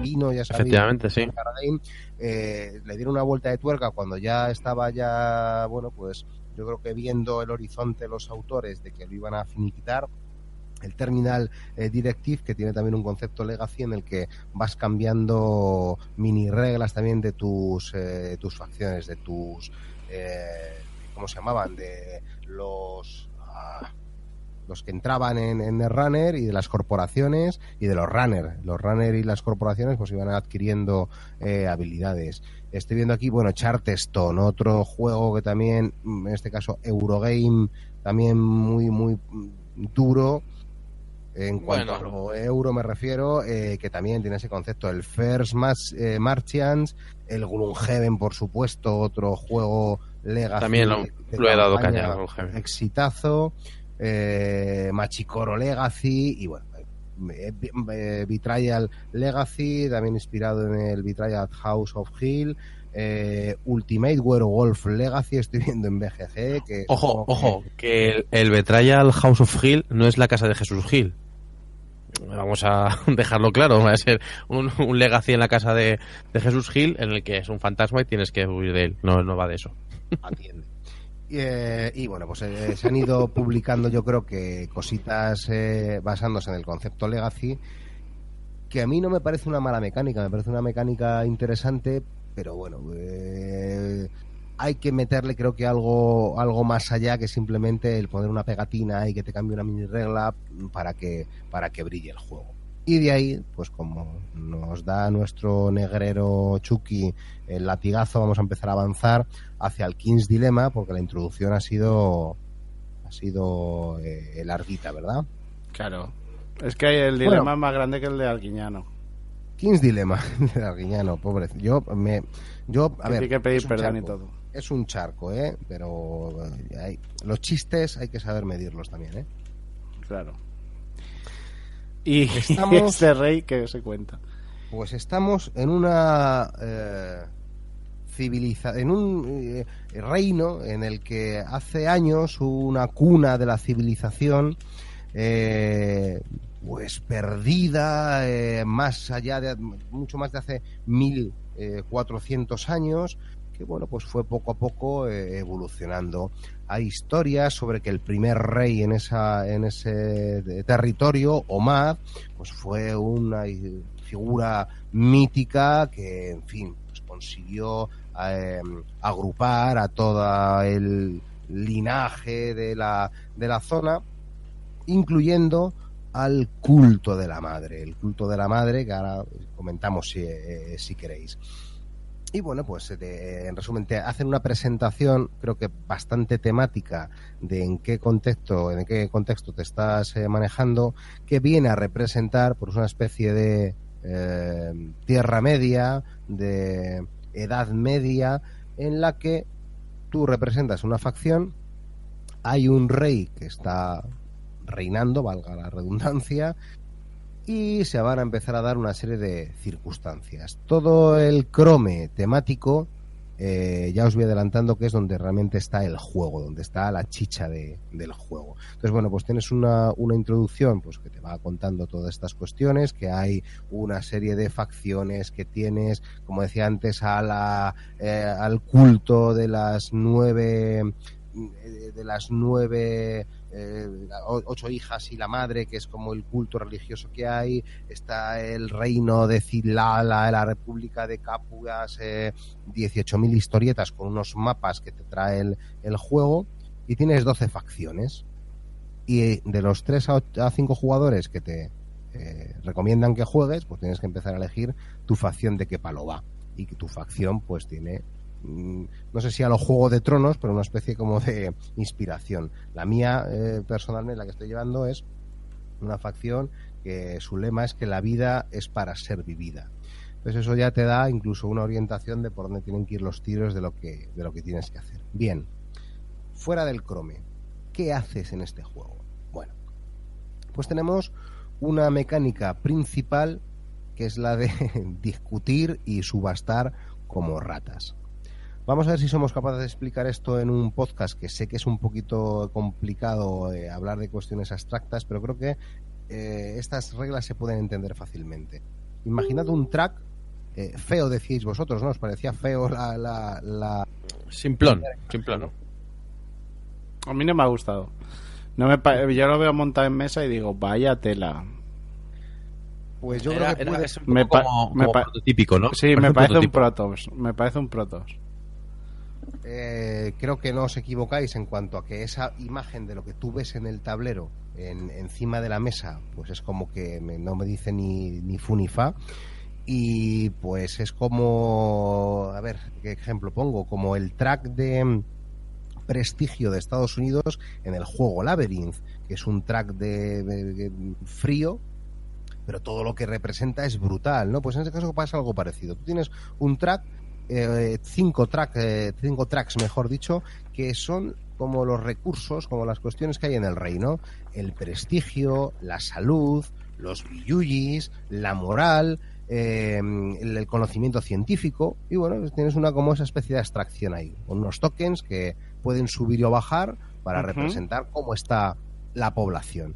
vino, ya sabéis. Efectivamente, sí. Le dieron una vuelta de tuerca cuando ya estaba bueno, pues yo creo que viendo el horizonte los autores de que lo iban a finiquitar. El Terminal Directive, que tiene también un concepto Legacy en el que vas cambiando mini reglas también de tus facciones, de tus ¿cómo se llamaban? De los que entraban en Netrunner y de las corporaciones y de los runner. Los runner y las corporaciones pues iban adquiriendo habilidades. Estoy viendo aquí, bueno, Charterstone, otro juego que también, en este caso Eurogame, también muy, muy duro. En cuanto a lo euro me refiero, que también tiene ese concepto. El First Martians, el Gloomhaven, por supuesto, otro juego Legacy. También lo he dado caña. Exitazo. Machicoro Legacy y bueno, Betrayal Legacy, también inspirado en el Betrayal House of Hill. Ultimate Werewolf Legacy, estoy viendo en BGG que ojo, que el Betrayal House of Hill no es la casa de Jesús Gil. Vamos a dejarlo claro, va a ser un Legacy en la casa de Jesús Gil en el que es un fantasma y tienes que huir de él, no va de eso. Atiende. Y bueno, pues se han ido publicando, yo creo que cositas basándose en el concepto Legacy, que a mí no me parece una mala mecánica, me parece una mecánica interesante, pero bueno, hay que meterle, creo que algo más allá que simplemente el poner una pegatina y que te cambie una mini regla para que brille el juego. Y de ahí, pues como nos da nuestro negrero Chucky el latigazo, vamos a empezar a avanzar hacia el King's Dilemma, porque la introducción ha sido larguita, ¿verdad? Claro. Es que el dilema es más grande que el de Arguiñano. King's Dilemma de Arguiñano, pobre. A ver, hay que pedir perdón charco, y todo. Es un charco, pero los chistes hay que saber medirlos también, Claro. Y estamos, este rey que se cuenta. Pues estamos en una en un reino en el que hace años una cuna de la civilización pues perdida, más allá de mucho más de hace 1400 años, que bueno, pues fue poco a poco evolucionando. Hay historias sobre que el primer rey en ese territorio, Omar, pues fue una figura mítica que, en fin, pues consiguió agrupar a todo el linaje de la zona, incluyendo al culto de la madre. El culto de la madre, que ahora comentamos si queréis. Y bueno, pues en resumen, te hacen una presentación, creo que bastante temática, de en qué contexto te estás manejando, que viene a representar pues una especie de Tierra Media, de Edad Media, en la que tú representas una facción, hay un rey que está reinando, valga la redundancia, y se van a empezar a dar una serie de circunstancias. Todo el crome temático, ya os voy adelantando que es donde realmente está el juego, donde está la chicha del juego. Entonces, bueno, pues tienes una introducción pues que te va contando todas estas cuestiones, que hay una serie de facciones, que tienes, como decía antes, al culto de las 9 8 hijas y la madre, que es como el culto religioso que hay. Está el reino de Zilala, la República de Capuas, 18.000 historietas con unos mapas que te trae el juego, y tienes 12 facciones, y de los 3 a 5 jugadores que te recomiendan que juegues, pues tienes que empezar a elegir tu facción de qué palo va, y que tu facción pues tiene, no sé si a los Juego de Tronos, pero una especie como de inspiración. La mía, personalmente, la que estoy llevando, es una facción que su lema es que la vida es para ser vivida. Entonces eso ya te da incluso una orientación de por dónde tienen que ir los tiros de lo que tienes que hacer. Bien, fuera del crome, ¿qué haces en este juego? Bueno, pues tenemos una mecánica principal, que es la de discutir y subastar como ratas. Vamos a ver si somos capaces de explicar esto en un podcast, que sé que es un poquito complicado hablar de cuestiones abstractas, pero creo que estas reglas se pueden entender fácilmente. Imaginad un track feo, decíais vosotros, ¿no? ¿Os parecía feo la... Simplón, ¿no? A mí no me ha gustado. Yo lo veo montado en mesa y digo, vaya tela. Pues yo creo que puede... Es un poco como prototípico, ¿no? Sí, me parece un Protoss. Creo que no os equivocáis en cuanto a que esa imagen de lo que tú ves en el tablero encima de la mesa, pues es como que no me dice ni fu ni fa, y pues es como, a ver, ¿qué ejemplo pongo? Como el track de prestigio de Estados Unidos en el juego Labyrinth, que es un track de frío, pero todo lo que representa es brutal, ¿no? Pues en este caso pasa algo parecido. Tú tienes un track, 5 tracks, mejor dicho, que son como los recursos, como las cuestiones que hay en el reino: el prestigio, la salud, los billuyis, la moral, el conocimiento científico, y bueno, tienes como esa especie de abstracción ahí, con unos tokens que pueden subir o bajar para representar cómo está la población.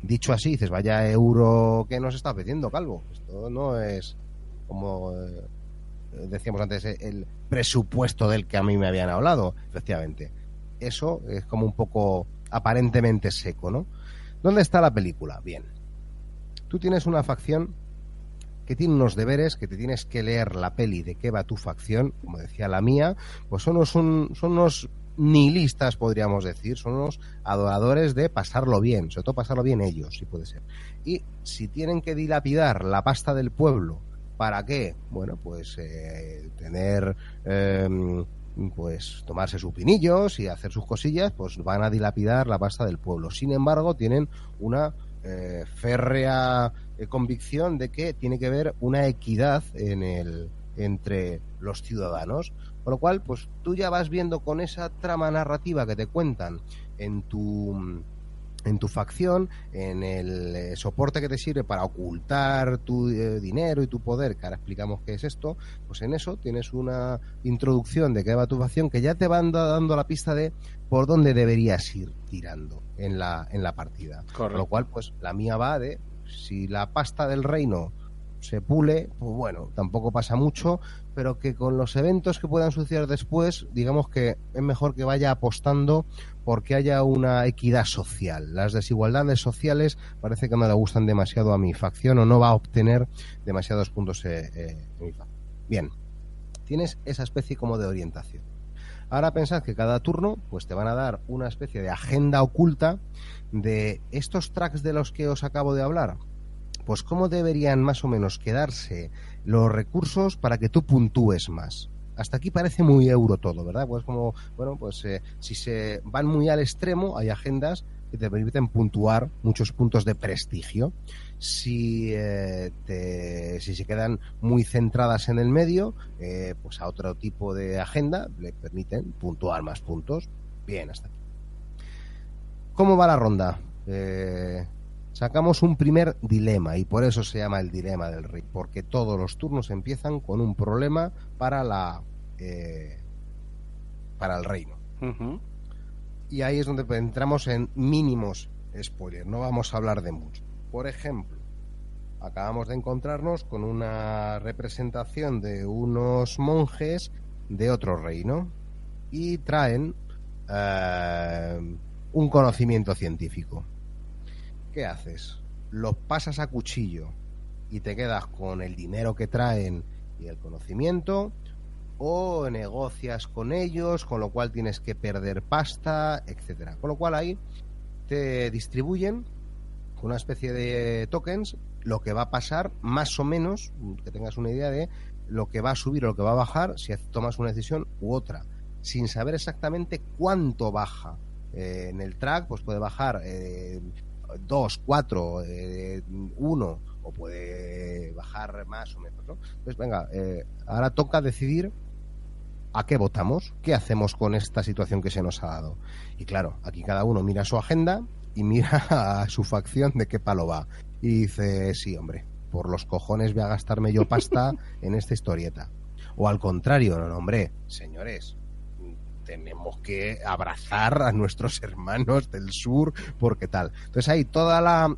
Dicho así, dices, vaya euro que nos está pidiendo, Calvo. Esto no es como decíamos antes, el presupuesto del que a mí me habían hablado. Efectivamente, eso es como un poco aparentemente seco, ¿no? ¿Dónde está la película? Bien, tú tienes una facción que tiene unos deberes, que te tienes que leer la peli de qué va tu facción. Como decía la mía, pues son unos nihilistas, podríamos decir, son unos adoradores de pasarlo bien, sobre todo pasarlo bien ellos, si puede ser. Y si tienen que dilapidar la pasta del pueblo, ¿para qué? Bueno, pues tener, pues tomarse sus pinillos y hacer sus cosillas, pues van a dilapidar la pasta del pueblo. Sin embargo, tienen una férrea convicción de que tiene que haber una equidad entre los ciudadanos. Con lo cual, pues tú ya vas viendo con esa trama narrativa que te cuentan en tu en tu facción, en el soporte que te sirve para ocultar tu dinero y tu poder, que ahora explicamos qué es esto, pues en eso tienes una introducción de qué va tu facción que ya te van dando la pista de por dónde deberías ir tirando en la partida. Correcto. Con lo cual, pues la mía va de, si la pasta del reino se pule, pues bueno, tampoco pasa mucho, pero que con los eventos que puedan suceder después, digamos que es mejor que vaya apostando porque haya una equidad social. Las desigualdades sociales parece que no le gustan demasiado a mi facción o no va a obtener demasiados puntos en mi facción. Bien, tienes esa especie como de orientación. Ahora pensad que cada turno pues te van a dar una especie de agenda oculta de estos tracks de los que os acabo de hablar. Pues cómo deberían más o menos quedarse los recursos para que tú puntúes más. Hasta aquí parece muy euro todo, ¿verdad? Pues como, bueno, pues si se van muy al extremo, hay agendas que te permiten puntuar muchos puntos de prestigio. Si se quedan muy centradas en el medio, pues a otro tipo de agenda le permiten puntuar más puntos. Bien, hasta aquí. ¿Cómo va la ronda? Sacamos un primer dilema y por eso se llama el dilema del rey, porque todos los turnos empiezan con un problema para el reino. Uh-huh. Y ahí es donde entramos en mínimos spoilers, no vamos a hablar de mucho. Por ejemplo, acabamos de encontrarnos con una representación de unos monjes de otro reino y traen un conocimiento científico. ¿Qué haces? Los pasas a cuchillo y te quedas con el dinero que traen y el conocimiento, o negocias con ellos, con lo cual tienes que perder pasta, etcétera. Con lo cual ahí te distribuyen con una especie de tokens lo que va a pasar, más o menos, que tengas una idea de lo que va a subir o lo que va a bajar si tomas una decisión u otra, sin saber exactamente cuánto baja. En el track pues puede bajar 2, 4, 1 o puede bajar más o menos, ¿no? Pues venga, ahora toca decidir a qué votamos, qué hacemos con esta situación que se nos ha dado. Y claro, aquí cada uno mira su agenda y mira a su facción de qué palo va. Y dice, sí, hombre, por los cojones voy a gastarme yo pasta en esta historieta. O al contrario, no, hombre, señores, tenemos que abrazar a nuestros hermanos del sur, porque tal. Entonces ahí toda la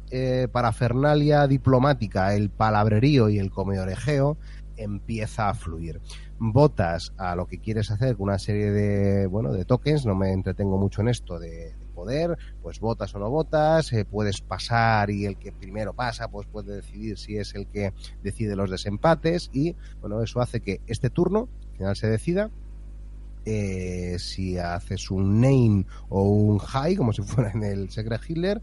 parafernalia diplomática, el palabrerío y el comeorejeo empieza a fluir. Votas a lo que quieres hacer con una serie de tokens, no me entretengo mucho en esto de poder, pues votas o no votas, puedes pasar y el que primero pasa pues puede decidir si es el que decide los desempates y bueno, eso hace que este turno al final se decida si haces un name o un high, como si fuera en el Secret Hitler,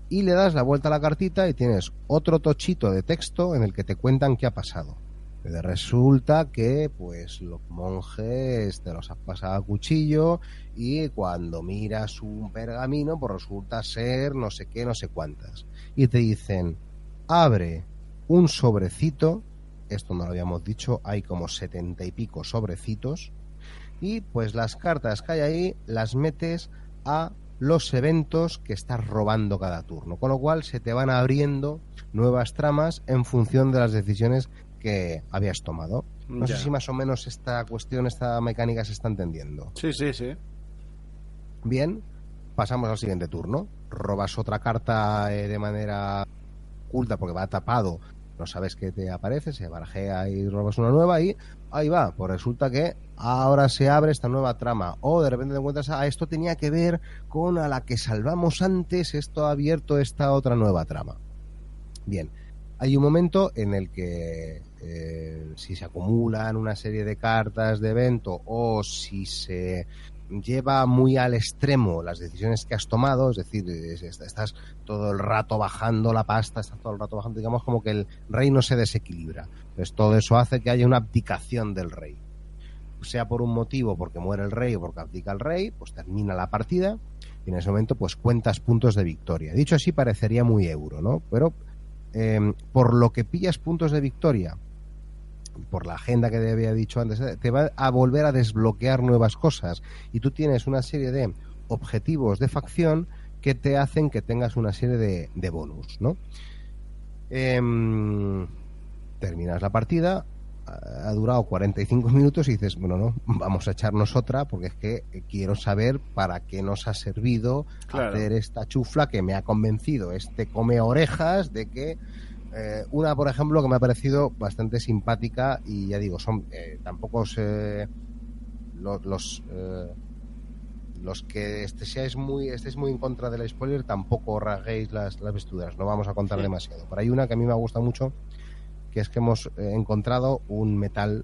y le das la vuelta a la cartita y tienes otro tochito de texto en el que te cuentan qué ha pasado. Resulta que pues los monjes te los has pasado a cuchillo y cuando miras un pergamino pues resulta ser no sé qué, no sé cuántas. Y te dicen, abre un sobrecito, esto no lo habíamos dicho, hay como 70 y pico sobrecitos, y pues las cartas que hay ahí las metes a los eventos que estás robando cada turno, con lo cual se te van abriendo nuevas tramas en función de las decisiones que habías tomado. No sé si más o menos esta cuestión, esta mecánica se está entendiendo. Sí. Bien, pasamos al siguiente turno. Robas otra carta de manera oculta porque va tapado, no sabes qué te aparece, se barajea y robas una nueva y ahí va, pues resulta que ahora se abre esta nueva trama o de repente te encuentras esto tenía que ver con a la que salvamos antes, esto ha abierto esta otra nueva trama. Bien, hay un momento en el que si se acumulan una serie de cartas de evento o si se lleva muy al extremo las decisiones que has tomado, es decir, estás todo el rato bajando la pasta, estás todo el rato bajando, digamos como que el rey no se desequilibra. Entonces todo eso hace que haya una abdicación del rey. Sea por un motivo, porque muere el rey o porque abdica el rey, pues termina la partida y en ese momento pues cuentas puntos de victoria. Dicho así parecería muy euro, ¿no? Pero por lo que pillas puntos de victoria, por la agenda que te había dicho antes, te va a volver a desbloquear nuevas cosas y tú tienes una serie de objetivos de facción que te hacen que tengas una serie de bonus, ¿no? Terminas la partida, ha durado 45 minutos y dices, bueno, no, vamos a echarnos otra porque es que quiero saber para qué nos ha servido hacer esta chufla que me ha convencido este come orejas de que una, por ejemplo, que me ha parecido bastante simpática y ya digo, son tampoco los que estéis muy en contra del spoiler, tampoco rasguéis las vestiduras, no vamos a contar demasiado. Pero hay una que a mí me gusta mucho, que es que hemos encontrado un metal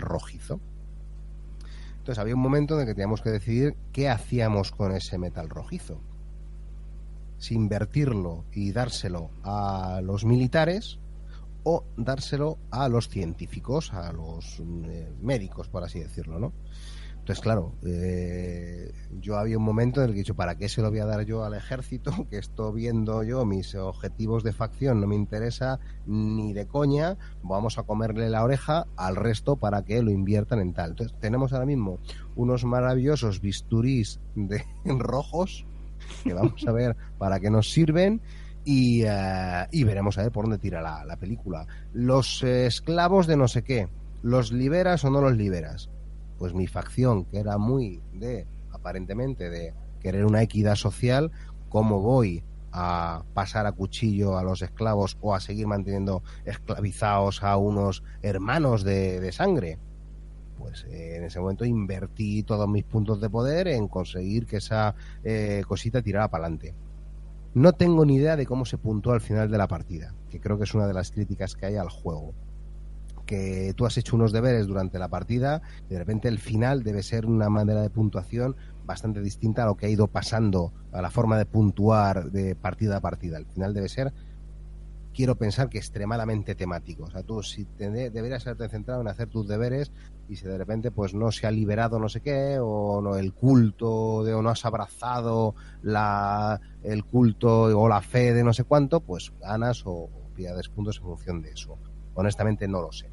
rojizo. Entonces había un momento en el que teníamos que decidir qué hacíamos con ese metal rojizo. Si invertirlo y dárselo a los militares o dárselo a los científicos, a los médicos, por así decirlo, ¿no? Entonces, claro, yo había un momento en el que he dicho, ¿para qué se lo voy a dar yo al ejército? Que estoy viendo yo mis objetivos de facción, no me interesa ni de coña, vamos a comerle la oreja al resto para que lo inviertan en tal. Entonces, tenemos ahora mismo unos maravillosos bisturís rojos, que vamos a ver para qué nos sirven, y veremos a ver por dónde tira la película. Los esclavos de no sé qué, ¿los liberas o no los liberas? Pues mi facción, que era muy aparentemente de querer una equidad social, ¿cómo voy a pasar a cuchillo a los esclavos o a seguir manteniendo esclavizados a unos hermanos de sangre? Pues en ese momento invertí todos mis puntos de poder en conseguir que esa cosita tirara para adelante. No tengo ni idea de cómo se puntuó al final de la partida, que creo que es una de las críticas que hay al juego. Que tú has hecho unos deberes durante la partida y de repente el final debe ser una manera de puntuación bastante distinta a lo que ha ido pasando, a la forma de puntuar de partida a partida. El final debe ser, quiero pensar, que extremadamente temático. O sea, tú deberías haberte centrado en hacer tus deberes y si de repente pues no se ha liberado no sé qué, o no, el culto, o no has abrazado el culto o la fe de no sé cuánto, pues ganas o pierdes puntos en función de eso. Honestamente no lo sé.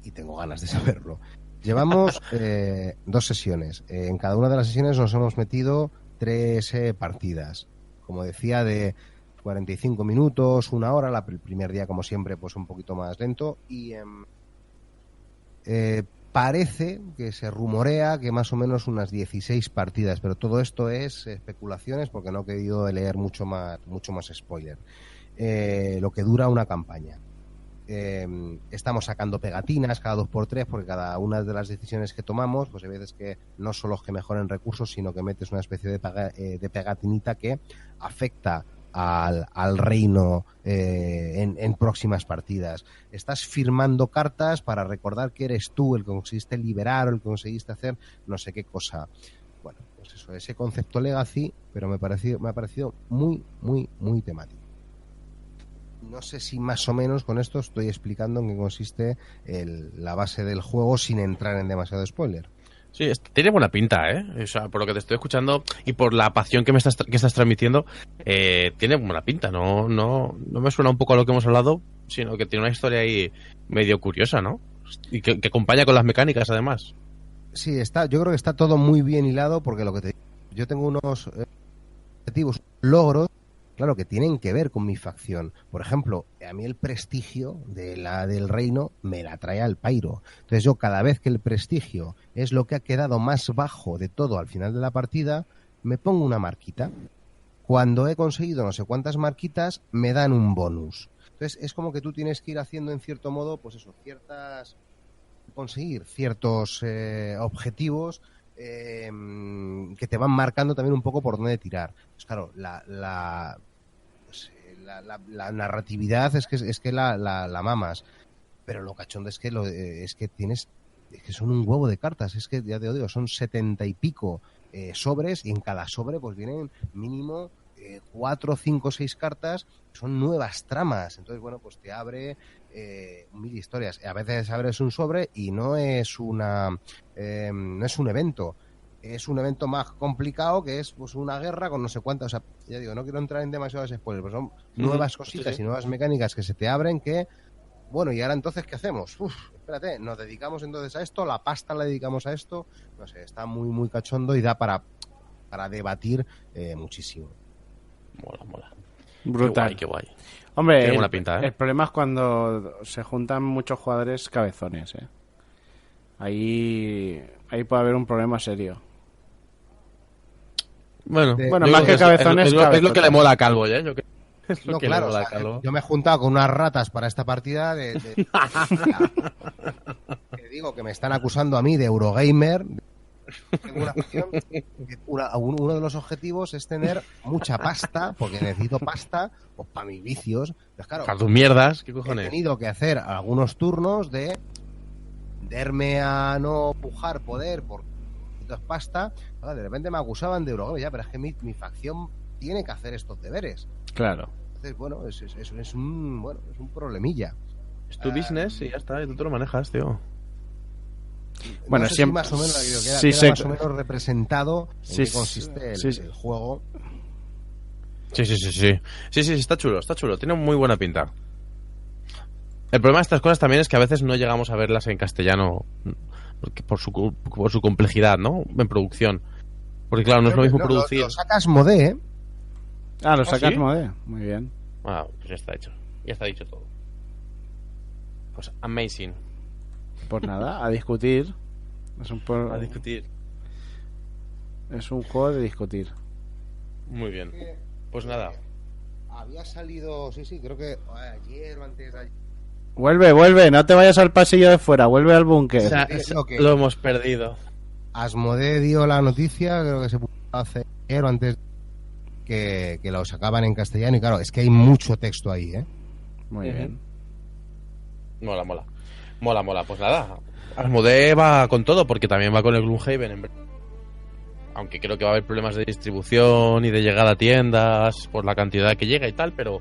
Y tengo ganas de saberlo. Llevamos 2 sesiones. En cada una de las sesiones nos hemos metido 3 partidas. Como decía, de 45 minutos, 1 hora. El primer día, como siempre, pues un poquito más lento. Y parece que se rumorea que más o menos unas 16 partidas. Pero todo esto es especulaciones porque no he querido leer mucho más spoiler. Lo que dura una campaña. Estamos sacando pegatinas cada 2x3 porque cada una de las decisiones que tomamos, pues hay veces que no son los que mejoren recursos, sino que metes una especie de pegatinita que afecta al reino en próximas partidas. Estás firmando cartas para recordar que eres tú el que conseguiste liberar o el que conseguiste hacer no sé qué cosa. Bueno, pues eso, ese concepto legacy, pero me ha parecido muy, muy, muy temático. No sé si más o menos con esto estoy explicando en qué consiste la base del juego sin entrar en demasiado spoiler. Sí, tiene buena pinta, ¿eh? O sea, por lo que te estoy escuchando y por la pasión que estás transmitiendo, tiene buena pinta. No me suena un poco a lo que hemos hablado, sino que tiene una historia ahí medio curiosa, ¿no? Y que acompaña con las mecánicas, además. Sí, yo creo que está todo muy bien hilado porque lo que te digo, yo tengo unos objetivos, logros, claro, que tienen que ver con mi facción. Por ejemplo, a mí el prestigio del reino me la trae al pairo. Entonces yo cada vez que el prestigio es lo que ha quedado más bajo de todo al final de la partida, me pongo una marquita. Cuando he conseguido no sé cuántas marquitas, me dan un bonus. Entonces es como que tú tienes que ir haciendo en cierto modo, pues eso, conseguir ciertos objetivos que te van marcando también un poco por dónde tirar. Pues claro, la narratividad es que la mamas, pero lo cachondo es que tienes, es que son un huevo de cartas, es que ya te digo, son 70 y pico sobres y en cada sobre pues vienen mínimo 4, 5, 6 cartas, son nuevas tramas. Entonces, bueno, pues te abre 1000 historias. A veces abres un sobre y no es un evento. Es un evento más complicado que es pues una guerra con no sé cuántas. O sea, ya digo, no quiero entrar en demasiados spoilers, pero son nuevas cositas y nuevas mecánicas que se te abren que, bueno, y ahora entonces, ¿qué hacemos? Espérate, nos dedicamos entonces a esto, la pasta la dedicamos a esto. No sé, está muy, muy cachondo y da para para debatir muchísimo. Mola. Brutal. Qué guay. Hombre, Tiene buena pinta, ¿eh? El problema es cuando se juntan muchos jugadores cabezones, ¿eh? Ahí puede haber un problema serio. Bueno, más que cabezones, es lo que le mola a Calvo, ¿eh? Es lo No, que claro, le mola a o sea, Calvo. yo me he juntado con unas ratas para esta partida que digo que me están acusando a mí de Eurogamer. Tengo una cuestión, uno de los objetivos es tener mucha pasta, porque necesito pasta pues, para mis vicios. Pues, claro, Para tus mierdas, ¿qué he cojones? tenido que hacer algunos turnos de venderme a no pujar poder por pasta. Claro, de repente me acusaban de Eurogamer, ya, pero es que mi facción tiene que hacer estos deberes. Claro. Entonces, bueno, es un problemilla. Es tu business y ya está, y tú te lo manejas, tío. Bueno, no sé siempre- si más o menos, sí, queda sé- más o menos representado en Sí, qué consiste sí. el juego. Sí, está chulo, tiene muy buena pinta. El problema de estas cosas también es que a veces no llegamos a verlas en castellano porque por su complejidad, ¿no? En producción. Porque claro, no es lo mismo producir... Lo sacas modé, ¿eh? Lo sacas ¿sí? Mode. Muy bien. Ah, pues ya está hecho. Ya está dicho todo. Pues amazing. Pues nada, a discutir. A discutir. Es un juego de discutir. Muy bien. Pues nada. Había salido, sí, creo que ayer o antes de ayer. Vuelve, no te vayas al pasillo de fuera, vuelve al búnker. O sea, es lo que- lo hemos perdido. Asmodee dio la noticia, creo que se publicó hace ayer o antes que lo sacaban en castellano y claro, es que hay mucho texto ahí, ¿eh? Muy bien. Mola. Pues nada. Asmodee va con todo porque también va con el Gloomhaven. Aunque creo que va a haber problemas de distribución y de llegada a tiendas por la cantidad que llega y tal, pero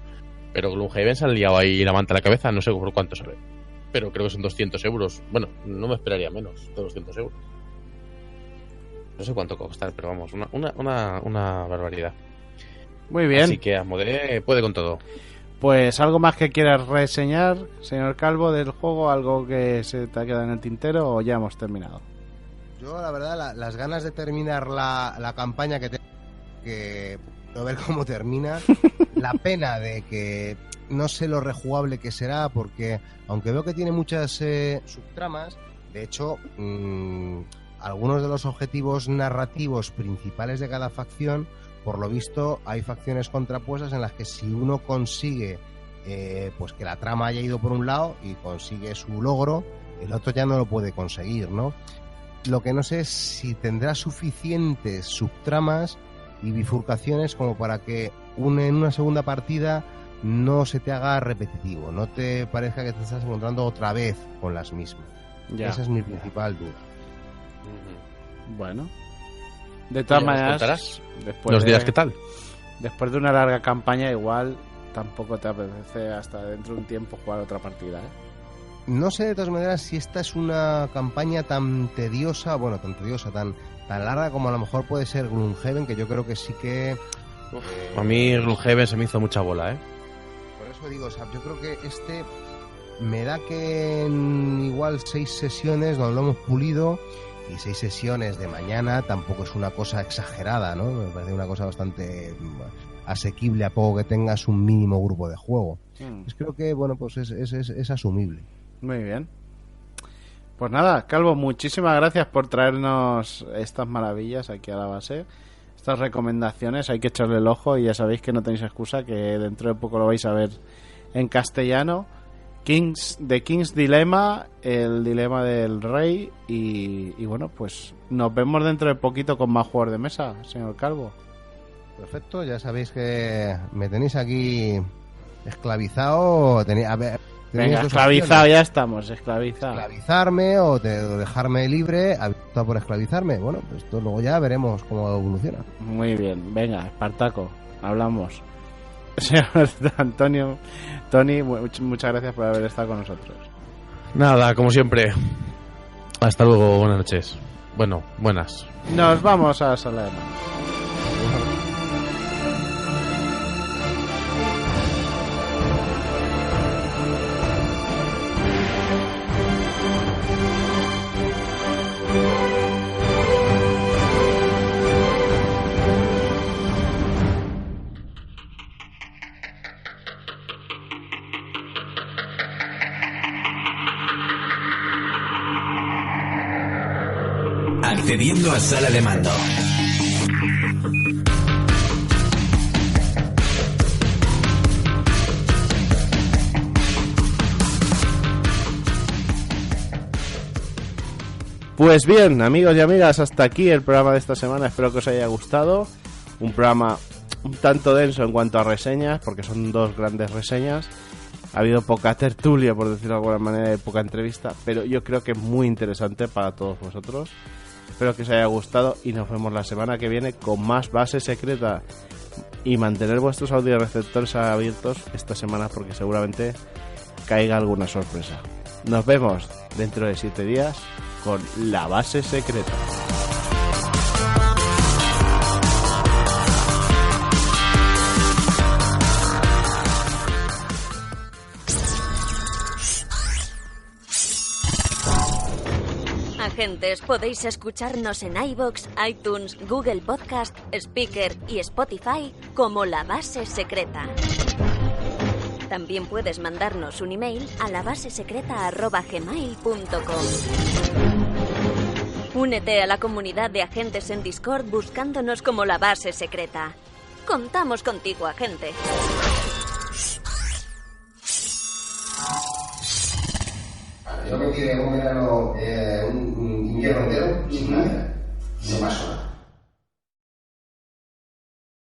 Gloomhaven se ha liado ahí la manta a la cabeza, no sé por cuánto sale. Pero creo que son 200 euros. Bueno, no me esperaría menos de 200 euros. No sé cuánto costar, pero vamos, una barbaridad. Muy bien. Así que Asmodee puede con todo. Pues algo más que quieras reseñar, señor Calvo, del juego, algo que se te ha quedado en el tintero o ya hemos terminado. Yo, la verdad, las ganas de terminar la campaña que tengo, que puedo ver cómo termina, la pena de que no sé lo rejugable que será, porque aunque veo que tiene muchas subtramas, de hecho, algunos de los objetivos narrativos principales de cada facción, por lo visto, hay facciones contrapuestas en las que si uno consigue pues que la trama haya ido por un lado y consigue su logro, el otro ya no lo puede conseguir, ¿no? Lo que no sé es si tendrá suficientes subtramas y bifurcaciones como para que en una segunda partida no se te haga repetitivo, no te parezca que te estás encontrando otra vez con las mismas. Ya. Esa es mi principal duda. Bueno. De todas ¿Ya nos maneras, contarás? después Nos dirás de- qué tal. Después de una larga campaña, igual tampoco te apetece hasta dentro de un tiempo jugar otra partida, ¿eh? No sé de todas maneras si esta es una campaña tan tediosa, tan larga como a lo mejor puede ser Gloomhaven, que yo creo que sí que... A mí Gloomhaven se me hizo mucha bola, ¿eh? Por eso digo, o sea, yo creo que este me da que en igual 6 sesiones nos lo hemos pulido, y 6 sesiones de mañana tampoco es una cosa exagerada, ¿no? Me parece una cosa bastante asequible a poco que tengas un mínimo grupo de juego. Pues creo que, bueno, pues es asumible. Muy bien. Pues nada, Calvo, muchísimas gracias por traernos estas maravillas aquí a la base. Estas recomendaciones, hay que echarle el ojo y ya sabéis que no tenéis excusa, que dentro de poco lo vais a ver en castellano. The King's Dilemma, el dilema del rey y bueno, pues nos vemos dentro de poquito con más juegos de mesa, señor Calvo. Perfecto, ya sabéis que me tenéis aquí esclavizado. Venga, esclavizado, ya estamos, esclavizado. Esclavizarme o dejarme libre, abierto por esclavizarme. Bueno, pues esto luego ya veremos cómo evoluciona. Muy bien, venga, Espartaco, hablamos. Señor Tony, muchas gracias por haber estado con nosotros. Nada, como siempre. Hasta luego, buenas noches. Bueno, buenas. Nos vamos a Salerno. Accediendo a sala de mando. Pues bien, amigos y amigas, hasta aquí el programa de esta semana. Espero que os haya gustado. Un programa un tanto denso en cuanto a reseñas, porque son 2 grandes reseñas. Ha habido poca tertulia, por decirlo de alguna manera, y poca entrevista, pero yo creo que es muy interesante para todos vosotros. Espero que os haya gustado y nos vemos la semana que viene con más Base Secreta. Y mantener vuestros audioreceptores abiertos esta semana, porque seguramente caiga alguna sorpresa. Nos vemos dentro de 7 días con La Base Secreta. Agentes, podéis escucharnos en iVoox, iTunes, Google Podcast, Spreaker y Spotify como La Base Secreta. También puedes mandarnos un email a labasesecreta@gmail.com. Únete a la comunidad de agentes en Discord buscándonos como La Base Secreta. Contamos contigo, agente. Yo me tiré un verano, un invierno entero sin nada, no más.